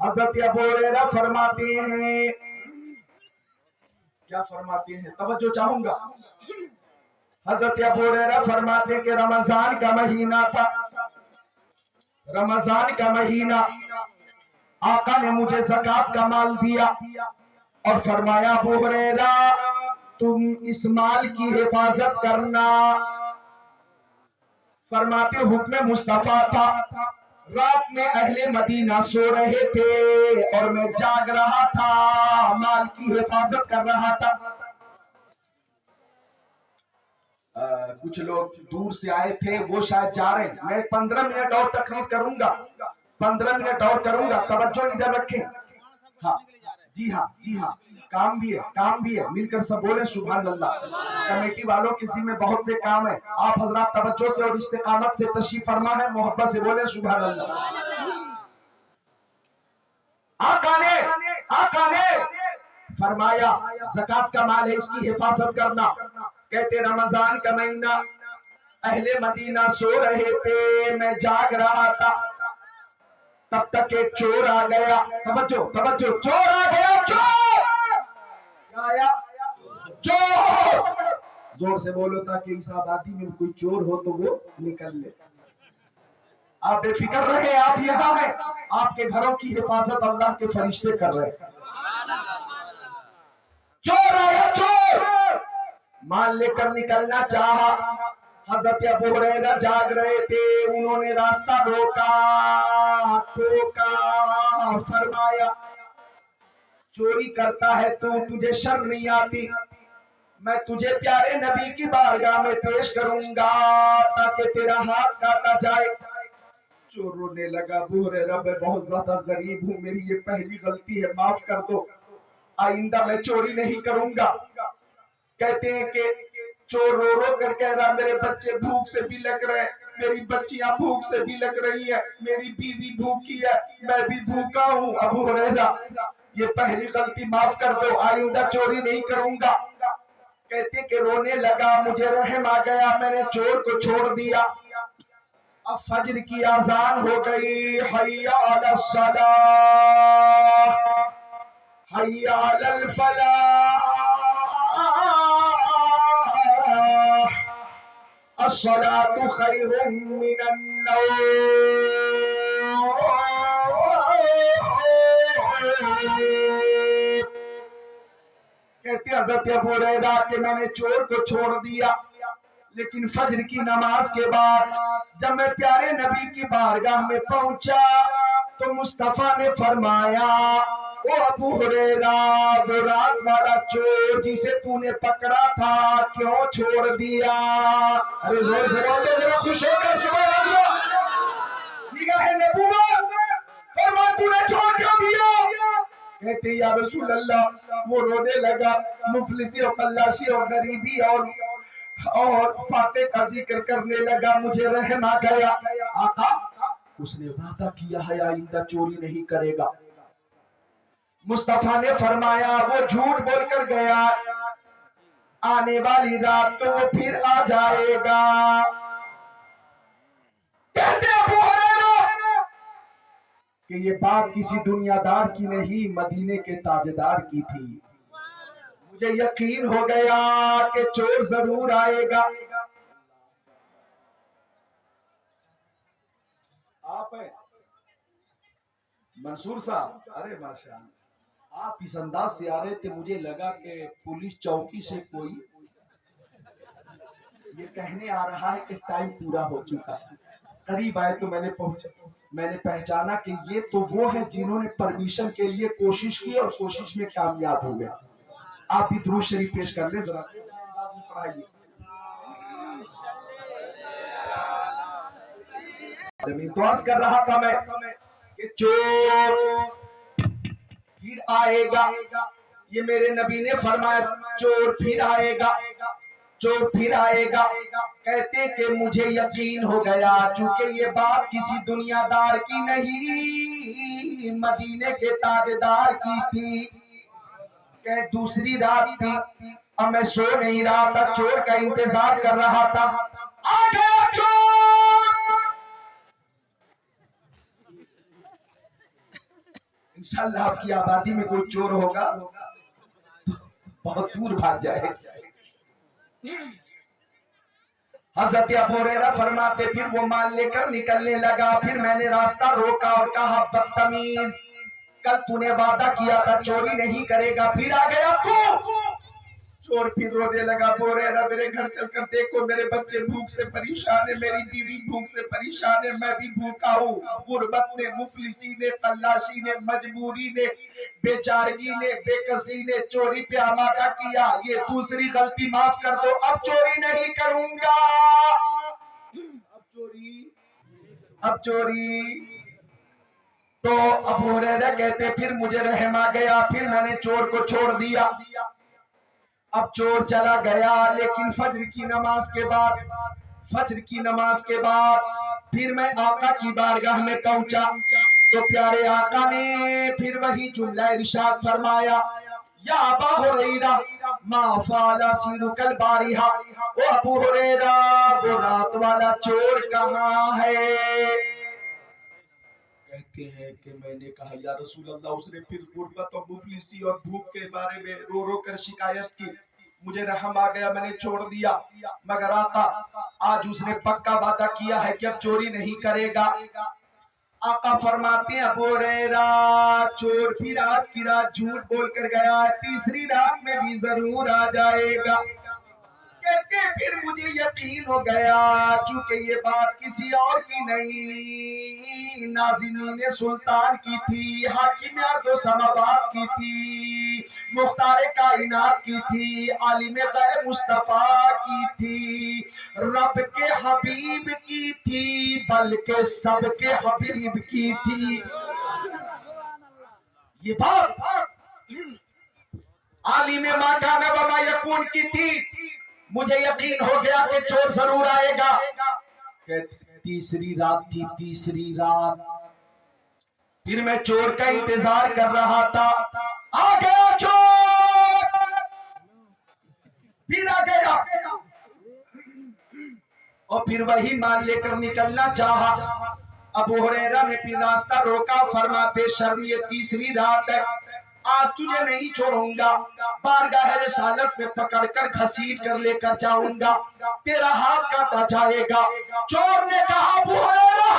S3: حضرت ابو ہریرہ فرماتے ہیں، کیا فرماتے ہیں؟ توجہ چاہوں گا۔ حضرت ابو ہریرہ فرماتے ہیں کہ رمضان کا مہینہ تھا، رمضان کا مہینہ، آقا نے مجھے زکوٰۃ کا مال دیا اور فرمایا ابو ہریرہ تم اس مال کی حفاظت کرنا۔ فرماتے حکم مصطفیٰ تھا، رات میں اہل مدینہ سو رہے تھے اور میں جاگ رہا تھا، مال کی حفاظت کر رہا تھا۔ کچھ لوگ دور سے آئے تھے، وہ شاید جا رہے ہیں، میں 15 منٹ اور تقریر کروں گا، 15 منٹ اور کروں گا، توجہ ادھر رکھیں۔ ہاں جی ہاں جی ہاں، کام بھی ہے، کام بھی ہے، مل کر سب بولیں سبحان اللہ۔ کمیٹی والوں کے ذمہ بہت سے کام ہیں، آپ حضرات توجہ سے اور استقامت سے تشریف فرما ہے، محبت سے بولیں سبحان اللہ۔ آقا نے فرمایا زکات کا مال ہے اس کی حفاظت کرنا. کہتے رمضان کا مہینہ اہل مدینہ سو رہے تھے میں جاگ رہا تھا تب تک ایک چور آ گیا. توجہ چور آ گیا. چور کیا آیا؟ چور. زور سے بولو تاکہ اس آبادی میں کوئی چور ہو تو وہ نکل لے. آپ بے فکر رہے آپ یہاں ہیں آپ کے گھروں کی حفاظت اللہ کے فرشتے کر رہے. چور آیا چور مال لے کر نکلنا چاہا. حضرت ابو ہریرہ جاگ رہے تھے انہوں نے راستہ روکا ٹوکا فرمایا چوری کرتا ہے تو تجھے شرم نہیں آتی؟ میں تجھے پیارے نبی کی بارگاہ میں پیش کروں گا تاکہ تیرا ہاتھ کاٹا جائے. چور رونے لگا ابو ہریرہ میں بہت زیادہ غریب ہوں میری یہ پہلی غلطی ہے معاف کر دو آئندہ میں چوری نہیں کروں گا. کہتے ہیں کہ چور رو رو کر کہہ رہا میرے بچے بھوک سے بھی لگ رہے میری بچیاں بھوک سے بھی لگ رہی ہیں میری بیوی بھوکی ہے میں بھی بھوکا ہوں. ابو ہریرہ یہ پہلی غلطی معاف کر دو آئندہ چوری نہیں کروں گا. کہتے کہ رونے لگا مجھے رحم آ گیا میں نے چور کو چھوڑ دیا. اب فجر کی اذان ہو گئی حی علی الصلاۃ حی علی الفلاح الصلاۃ خیر من النوم. کہتے حضرت ابو ہریرہ کہ میں نے چور کو چھوڑ دیا لیکن فجر کی نماز کے بعد جب میں پیارے نبی کی بارگاہ میں پہنچا تو مصطفیٰ نے فرمایا او ابو ہریرہ وہ رات والا چور جسے تو نے پکڑا تھا کیوں چھوڑ دیا؟ ارے زور سے بولتے ذرا خوش ہو کر سبحان اللہ. نگاہ نبوت فرمایا تو نے چھوڑ کیوں دیا؟ کہتے یا رسول اللہ وہ رونے لگا مفلسی اور قلاشی اور غریبی اور فاتح کا ذکر کرنے لگا مجھے رحم آ گیا. آقا اس نے وعدہ کیا ہے آئندہ چوری نہیں کرے گا. مصطفیٰ نے فرمایا وہ جھوٹ بول کر گیا آنے والی رات کو وہ پھر آ جائے گا. کہتے ابو ہریرہ کہ یہ بات کسی دنیا دار کی نہیں مدینے کے تاجدار کی تھی. مجھے یقین ہو گیا کہ چور ضرور آئے گا. آپ ہیں منصور صاحب ارے ماشاءاللہ آپ اس انداز سے آ رہے تھے مجھے لگا کہ پولیس چوکی سے کوئی یہ کہنے آ رہا ہے کہ ٹائم پورا ہو چکا. قریب آئے تو میں نے پہچانا کہ یہ تو وہ ہیں جنہوں نے پرمیشن کے لیے کوشش کی اور کوشش میں کامیاب ہو گئے. آپ بھی درود شریف پیش کر لیں ذرا پڑھائیے. تو عرض کر رہا تھا میں کہ چور پھر آئے گا. یہ میرے نبی نے فرمایا چور پھر آئے گا چور پھر آئے گا. کہتے کہ مجھے یقین ہو گیا چونکہ یہ بات کسی دنیا دار کی نہیں مدینے کے تاجدار کی تھی. کہ دوسری رات تھی اب میں سو نہیں رہا تھا چور کا انتظار کر رہا تھا. آ گیا چور. انشاءاللہ آپ کی آبادی میں کوئی چور ہوگا تو بہت دور بھاگ جائے. حضرت ابو ہریرہ فرماتے پھر وہ مال لے کر نکلنے لگا. پھر میں نے راستہ روکا اور کہا بدتمیز کل تو نے وعدہ کیا تھا چوری نہیں کرے گا پھر آ گیا تو. چور پھر رونے لگا ابو ہریرہ میرے گھر چل کر دیکھو میرے بچے بھوک سے پریشان ہیں میری بیوی بھوک سے پریشان ہے میں بھی بھوکا ہوں. غربت نے مفلسی نے قلاشی نے مجبوری نے بیچارگی نے بے کسی نے چوری پہ آمادہ کیا. یہ دوسری غلطی معاف کر دو اب چوری نہیں کروں گا. اب چوری تو ابو ہریرہ کہتے پھر مجھے رحم آ گیا پھر میں نے چور کو چھوڑ دیا. اب چور چلا گیا لیکن فجر کی نماز کے بعد پھر میں آقا کی بارگاہ میں پہنچا تو پیارے آقا نے پھر وہی جملہ ارشاد فرمایا یا ابا ہریرہ ما فعل سیرک البارحہ، او ابو ہریرہ وہ رات والا چور کہاں ہے؟ کہتے ہیں کہ میں نے کہا یا رسول اللہ، اس نے پھر غربت اور مفلسی اور بھوک کے بارے میں رو رو کر شکایت کی، مجھے رحم آ گیا، میں نے چھوڑ دیا، مگر آقا آج اس نے پکا وعدہ کیا ہے کہ اب چوری نہیں کرے گا۔ آقا فرماتے ہیں ابو ہریرہ چور پھر آج کی رات جھوٹ بول کر گیا ہے، تیسری رات میں بھی ضرور آ جائے گا۔ کہتے پھر مجھے یقین ہو گیا چونکہ یہ بات کسی اور کی نہیں، ناظرین سلطان کی تھی، حاکم ارض و سماوات کی تھی، مختار کائنات کی تھی، عالم غیب مصطفیٰ کی تھی، رب کے حبیب کی تھی، بلکہ سب کے حبیب کی تھی۔ یہ بات عالم ما کان و ما یکون کی تھی۔ مجھے یقین ہو گیا کہ چور ضرور آئے گا۔ تیسری رات تھی، تیسری رات پھر میں چور کا انتظار کر رہا تھا، آ گیا چور، پھر آ گیا اور پھر وہی مال لے کر نکلنا چاہا۔ ابو ہریرہ نے پھر راستہ روکا، فرما بے شرم یہ تیسری رات ہے، آج تجھے نہیں چھوڑوں گا، بارگاہ رسالت میں پکڑ کر گھسیٹ کر لے کر جاؤں گا، تیرا ہاتھ کاٹا جائے گا۔ چور نے کہا ابو ہریرہ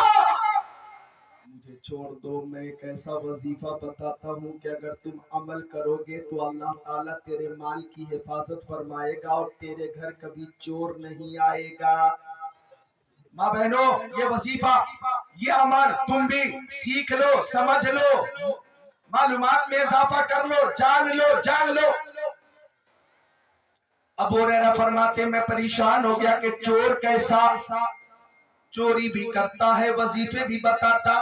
S3: مجھے چھوڑ دو، میں ایک ایسا وظیفہ بتاتا ہوں کہ اگر تم عمل کرو گے تو اللہ تعالیٰ تیرے مال کی حفاظت فرمائے گا اور تیرے گھر کبھی چور نہیں آئے گا۔ ماں بہنوں یہ وظیفہ، یہ عمل تم بھی سیکھ لو، سمجھ لو، معلومات میں اضافہ کر لو، جان لو، جان لو۔ ابو ہریرہ فرماتے میں پریشان ہو گیا کہ چور کیسا، چوری بھی کرتا ہے، وظیفے بھی بتاتا۔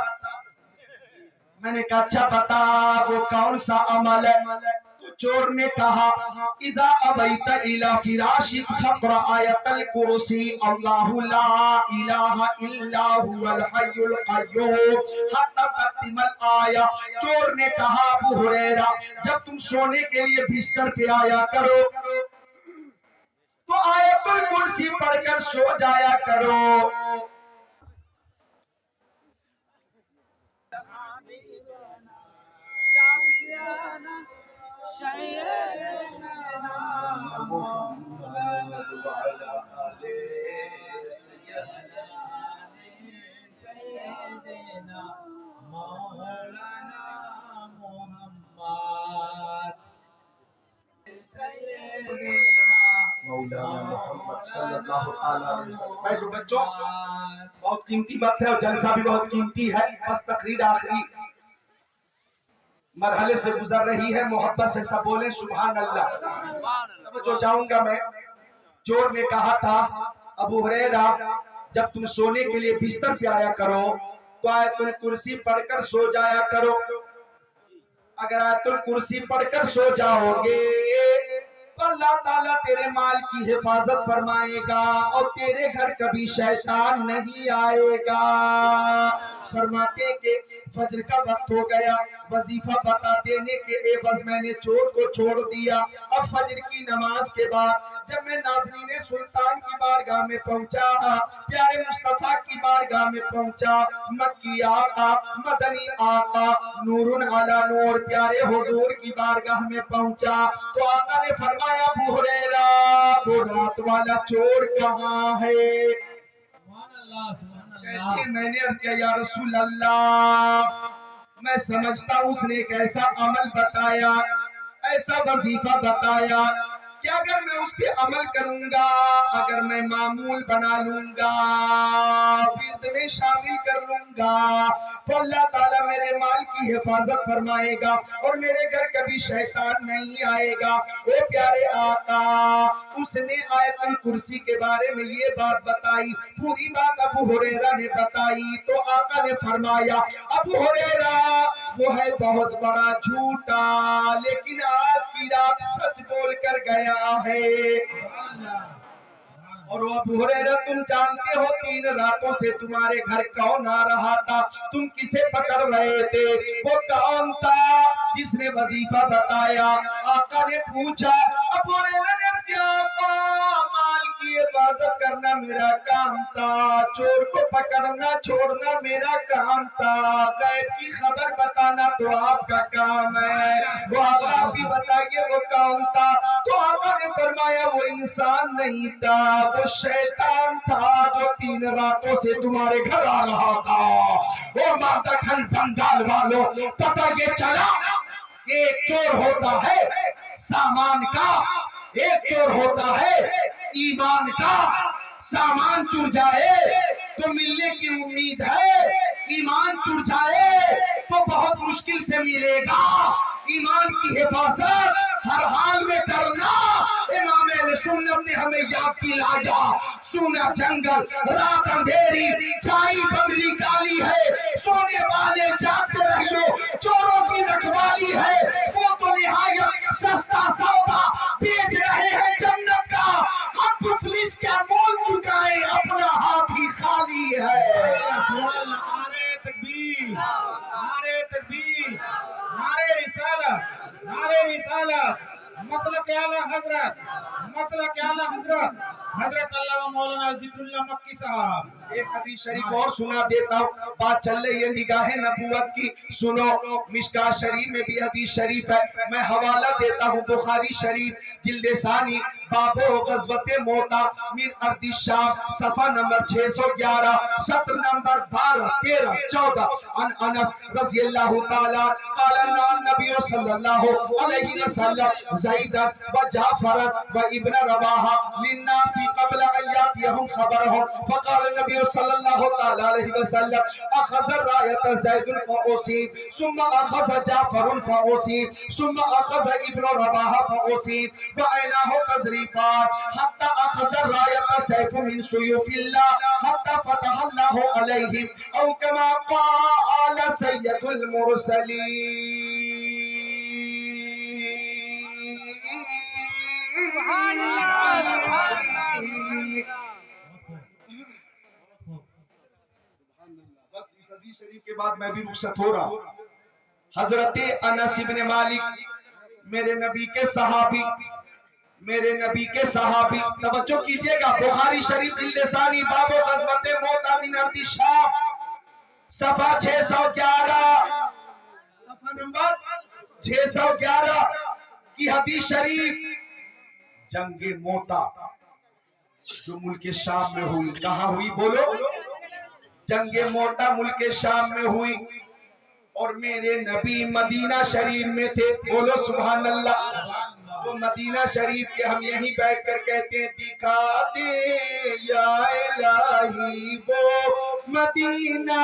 S3: میں نے کہا اچھا بتا وہ کون سا عمل ہے؟ تو چور نے کہا اذا ابیت الى فراشک فقرأ آیت الکرسی اللہ لا الہ الا هو الحی القیوم حتی تختم الآیہ۔ چور نے کہا ابو ہریرہ جب تم سونے کے لیے بستر پہ آیا کرو تو آیت الکرسی پڑھ کر سو جایا کرو۔ محمد وعلى آله
S4: سيدنا مولانا محمد
S3: مولانا محمد صلی اللہ علیہ وسلم۔ بیٹھو بچوں، بہت قیمتی وقت ہے اور جلسہ بھی بہت قیمتی ہے، بس تقریر آخری مرحلے سے گزر رہی ہے، محبت سے سب بولیں سبحان اللہ۔ جو چاہوں گا میں، چور نے کہا تھا ابو ہریرہ جب تم سونے کے لیے بستر پہ آیا کرو تو آیت الکرسی پڑھ کر سو جایا کرو، اگر آیت الکرسی پڑھ کر سو جاؤ گے تو اللہ تعالیٰ تیرے مال کی حفاظت فرمائے گا اور تیرے گھر کبھی شیطان نہیں آئے گا۔ فرماتے کہ فجر کا وقت ہو گیا، وظیفہ بتا دینے کے عوض میں نے چور کو چھوڑ دیا۔ اب فجر کی نماز کے بعد جب میں ناظرین سلطان کی بارگاہ میں پہنچا، پیارے مصطفیٰ کی بارگاہ میں پہنچا، مکی آقا، مدنی آقا، نور علی نور پیارے حضور کی بارگاہ میں پہنچا تو آقا نے فرمایا ابو ہریرہ وہ رات والا چور کہاں ہے؟ کہتے میں نے عرض کیا یا رسول اللہ میں سمجھتا ہوں اس نے ایک ایسا عمل بتایا، ایسا وظیفہ بتایا کہ اگر میں اس پہ عمل کروں گا، اگر میں معمول بنا لوں گا، ورد میں شامل کر لوں گا تو اللہ تعالیٰ میرے مال کی حفاظت فرمائے گا اور میرے گھر کبھی شیطان نہیں آئے گا۔ اے پیارے آقا، اس نے آیت الکرسی کے بارے میں یہ بات بتائی، پوری بات ابو ہریرہ نے بتائی تو آقا نے فرمایا ابو ہریرہ وہ ہے بہت بڑا جھوٹا لیکن آج کی رات سچ بول کر گیا ہے۔ اور ابو ہریرہ تم جانتے ہو 3 راتوں سے تمہارے گھر کون آ رہا تھا, تم کسے پکڑ رہے تھے, وہ کون تھا جس نے وظیفہ بتایا؟ آقا نے پوچھا, ابو ہریرہ نے عرض کیا آقا مال کی حفاظت کرنا میرا کام تھا, چور کو پکڑنا چھوڑنا میرا کام تھا, غیب کی خبر بتانا تو آپ کا کام ہے. وہ آقا بھی بتائیے وہ کون تھا؟ تو آقا نے فرمایا وہ انسان نہیں تھا, وہ شیطان تھا جو 3 راتوں سے تمہارے گھر آ رہا تھا. وہ مادہ کھن بنگال والوں, پتہ یہ چلا کہ ایک چور ہوتا ہے سامان کا, ایک چور ہوتا ہے ایمان کا. سامان چور جائے تو ملنے کی امید ہے, ایمان چور جائے تو بہت مشکل سے ملے گا. ایمان کی حفاظت ہر حال میں کرنا امام اہل سنت نے ہمیں یاد دلایا. سونا جنگل رات اندھیری چھائی بدلی کالی ہے, سونے والے جاگتے رہو چوروں کی رکھوالی ہے. وہ تو نہایت سستا سودا بیچ رہے ہیں جنت کا, ہم مفلس کیا مول چکائے اپنا ہاتھ ہی خالی ہے.
S1: نعرے تکبیر, نعرے تکبیر, نعرے رسالت, نعرے رسالت. مسلک اعلی حضرت, مسلک اعلی حضرت حضرت علامہ مولانا ذکر اللہ مکی صاحب.
S3: ایک حدیث شریف اور سنا دیتا ہوں, بات چل رہی ہے نگاہ نبوت کی, سنو. مشکاۃ شریف میں بھی حدیث شریف ہے, میں حوالہ دیتا ہوں بخاری شریف جلد ثانی باب غزوۃ موتا من ارض الشام صفحہ نمبر 611 سطر نمبر 12 13 14. ان انس رضی اللہ تعالی قال النبی صلی اللہ علیہ وسلم زیدا و جعفر و ابن رواحہ للناس قبل ان یاتیہم خبرهم فقال النبی صلی اللہ تعالی علیہ وسلم اخذ الرایت زید فاصیب ثم اخذ جعفر فاصیب ثم اخذ ابن رواحہ فاصیب وعیناه تذریفان حتی اخذ الرایت سیف من سیوف اللہ حتی فتح اللہ علیہم او کما قال سید المرسلین. سبحان اللہ. بس اس حدیث شریف کے بعد میں بھی رخصت ہو رہا ہوں. حضرت انس بن مالک میرے نبی کے صحابی, میرے نبی کے صحابی, توجہ کیجئے گا, بخاری شریف جلد ثانی باب غزوۃ موتا من ارض الشام صفحہ 611 صفحہ نمبر 611 کی حدیث شریف. جنگ موتا جو ملک شام میں ہوئی, کہاں ہوئی بولو؟ جنگ موتا ملک شام میں ہوئی, اور میرے نبی مدینہ شریف میں تھے. بولو سبحان اللہ. تو مدینہ شریف کے ہم یہیں بیٹھ کر کہتے ہیں دکھا دے یا الہی وہ مدینہ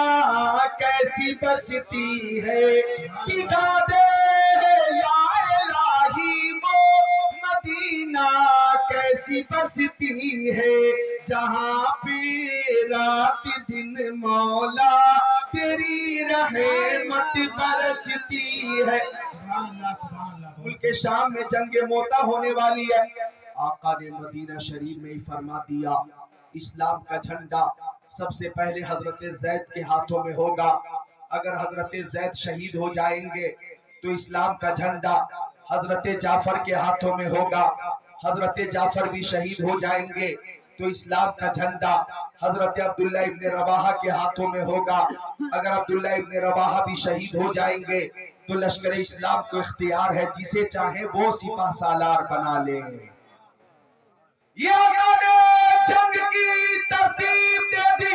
S3: کیسی بستی ہے, دکھا دے یا الہی وہ مدینہ کیسی بستی ہے, جہاں پہ رات دن مولا تیری رحمت برستی ہے. ملک شام میں جنگ موتا ہونے والی ہے. آقا نے مدینہ شریف میں ہی فرما دیا اسلام کا جھنڈا سب سے پہلے حضرت زید کے ہاتھوں میں ہوگا. اگر حضرت زید شہید ہو جائیں گے تو اسلام کا جھنڈا حضرت جعفر کے ہاتھوں میں ہوگا. حضرت جعفر بھی شہید ہو جائیں گے تو اسلام کا جھنڈا حضرت عبداللہ ابن رواحہ کے ہاتھوں میں ہوگا. اگر عبداللہ ابن رواحہ بھی شہید ہو جائیں گے تو لشکر اسلام کو اختیار ہے, جسے چاہیں وہ سپاہ سالار بنا لیں. یہ آقا نے جنگ کی ترتیب دے دی.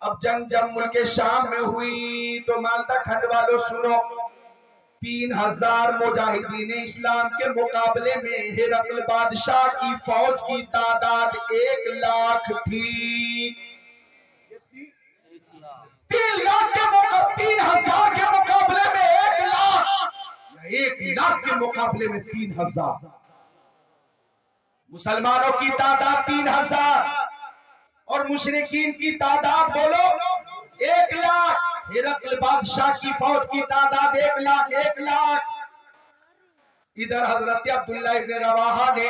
S3: اب جنگ جب ملک شام میں ہوئی تو مالدہ کھنڈ والوں سنو, 3000 مجاہدین اسلام کے مقابلے میں ہرقل بادشاہ کی فوج کی تعداد 1 لاکھ تھی. 3000 کے مقابلے میں 1 لاکھ, یا 1 لاکھ کے مقابلے میں 3000. مسلمانوں کی تعداد 3000 اور مشرکین کی تعداد بولو 1 لاکھ. ہرقل بادشاہ کی فوج کی تعداد 1 لاکھ. 1 لاکھ. ادھر حضرت عبداللہ ابن رواحہ نے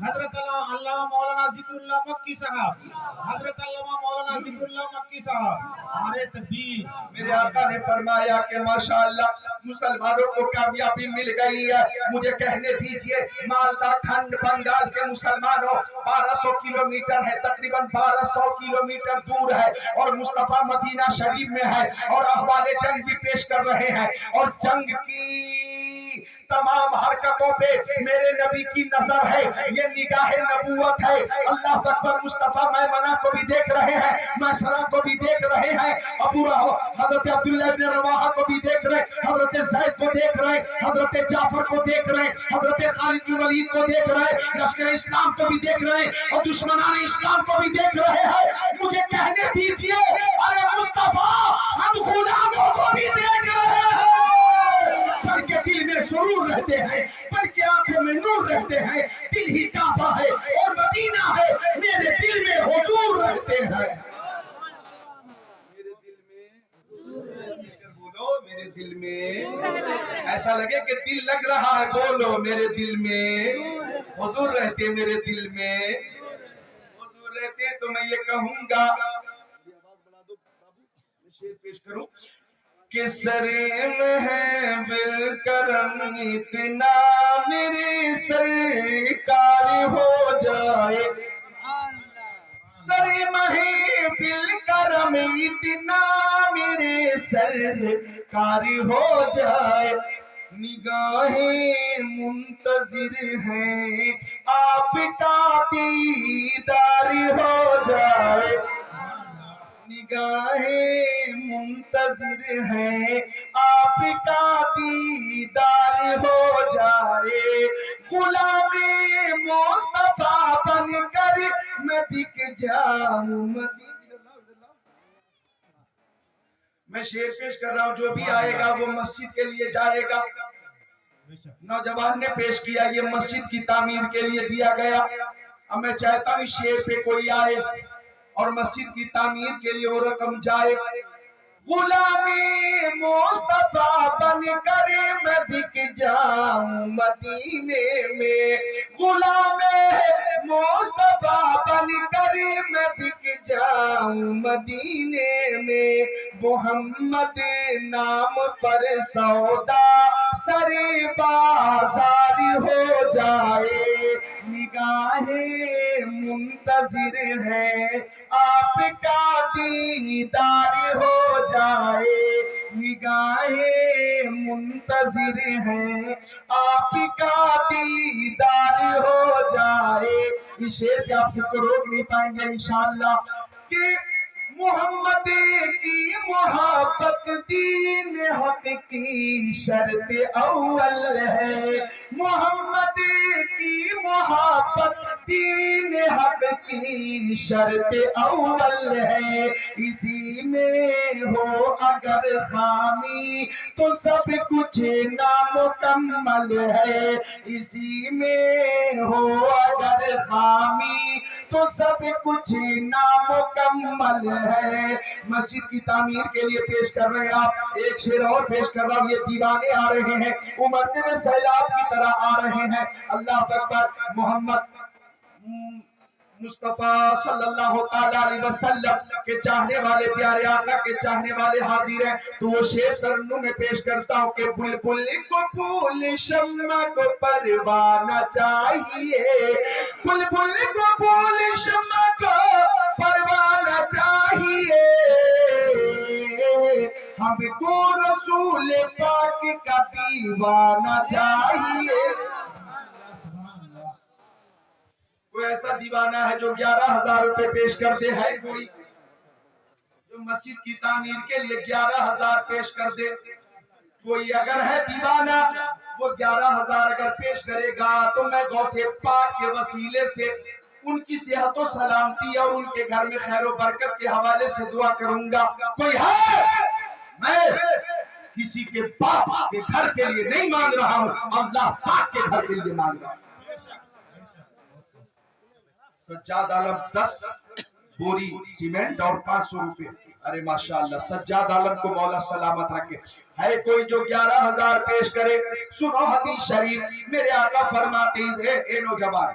S1: حضرت علامہ مولانا ذکر اللہ مکی صاحب، حضرت علامہ مولانا ذکر اللہ مکی صاحب، نعرہ تکبیر۔
S3: میرے آقا نے فرمایا کہ ماشاءاللہ مسلمانوں کو کامیابی مل گئی ہے۔ مجھے کہنے دیجئے مالدہ کھنڈ بنگال کے مسلمانوں 1200 کلومیٹر ہے، تقریباً 1200 کلومیٹر دور ہے، اور مصطفیٰ مدینہ شریف میں ہے، اور احوال جنگ بھی پیش کر رہے ہیں، اور جنگ کی تمام حرکتوں پہ میرے نبی کی نظر ہے، یہ نگاہ نبوت ہے۔ اللہ اکبر۔ مصطفیٰ میمنہ کو بھی دیکھ رہے ہیں، میسرہ کو بھی دیکھ رہے ہیں، حضرت عبداللہ ابن رواحہ کو بھی دیکھ رہے ہیں، حضرت زید کو دیکھ رہے ہیں، حضرت جعفر کو دیکھ رہے ہیں، حضرت خالد بن ولید کو دیکھ رہے ہیں، لشکر اسلام کو بھی دیکھ رہے ہیں، اور دشمنان اسلام کو بھی دیکھ رہے ہیں۔ مجھے کہنے دیجئے ارے مصطفیٰ ہم غلاموں کو بھی دیکھ رہے ہیں، بلکہ دل میں سرور رہتے ہیں، بلکہ آنکھوں میں نور رہتے ہیں۔ دل ہی کعبہ ہے اور مدینہ ہے، میرے دل میں حضور رہتے ہیں۔ میرے دل میں بولو، میرے دل میں ایسا لگے کہ دل لگ رہا ہے، بولو میرے دل میں حضور رہتے، میرے دل میں حضور رہتے۔ تو میں یہ کہوں گا، شعر پیش کروں کہ سرے میں بالکرم اتنا میری سرکار ہو جائے، سرے میں بالکرم اتنا میرے سرکار ہو جائے، نگاہیں منتظر ہیں آپ کا دیدار ہو جائے، نگاہیں منتظر ہیں آپ کا دیدار ہو جائے، غلام مصطفیٰ بن کر میں بک جاؤں میں شعر پیش کر رہا ہوں، جو بھی آئے گا وہ مسجد کے لیے جائے گا۔ نوجوان نے پیش کیا، یہ مسجد کی تعمیر کے لیے دیا گیا۔ اب میں چاہتا ہوں شعر پہ کوئی آئے اور مسجد کی تعمیر کے لیے وہ رقم جائے۔ غلام مصطفیٰ بن کر میں بک جاؤں مدینے میں، غلام مصطفیٰ بن کر میں بک جاؤں مدینے میں، محمد نام پر سودا سرے بازار ہو جائے، نگاہیں منتظر ہیں آپ کا دیدار ہو جائے، نگاہیں منتظر ہیں آپ کا دیدار ہو جائے۔ اس شعر پہ آپ کو روک نہیں پائیں گے انشاءاللہ کہ محمد کی محبت دین حق کی شرط اول ہے، محمد کی محبت دین حق کی شرط اول ہے، اسی میں ہو اگر خامی تو سب کچھ نامکمل ہے، اسی میں ہو اگر خامی تو سب کچھ نامکمل ہے۔ مسجد کی تعمیر کے لیے پیش کر رہے ہیں آپ، ایک شعر اور پیش کر رہا ہوں، یہ دیوانے آ رہے ہیں، امڑتے ہوئے سیلاب کی طرح آ رہے ہیں۔ اللہ اکبر۔ محمد مصطفیٰ صلی اللہ علیہ وسلم کے چاہنے والے پیارے آقا کے چاہنے والے حاضر ہیں، تو وہ شعر ترنم میں پیش کرتا ہوں کہ بلبل کو پھول شمع کو پروانہ چاہیے، بلبل کو پھول شمع کو پروانہ چاہیے، ہم کو رسول پاک کا دیوانہ چاہیے۔ کوئی ایسا دیوانہ ہے جو 11,000 روپے پیش کر دے؟ ہے کوئی جو مسجد کی تعمیر کے لیے 11,000 پیش کر دے؟ کوئی اگر ہے دیوانہ وہ 11,000 اگر پیش کرے گا تو میں غوث پاک کے وسیلے سے ان کی صحت و سلامتی اور ان کے گھر میں خیر و برکت کے حوالے سے دعا کروں گا۔ کوئی ہے؟ میں کسی کے باپ کے گھر کے لیے نہیں مانگ رہا ہوں، اللہ پاک کے گھر کے لیے مانگ رہا ہوں۔ سجاد عالم 10 بوری سیمنٹ اور 500 روپے۔ ارے ماشاءاللہ، سجاد عالم کو مولا سلامت رکھے۔ ہے کوئی جو 11,000 پیش کرے؟ سنو حدیث شریف، میرے آقا فرماتے ہیں، اے نوجوان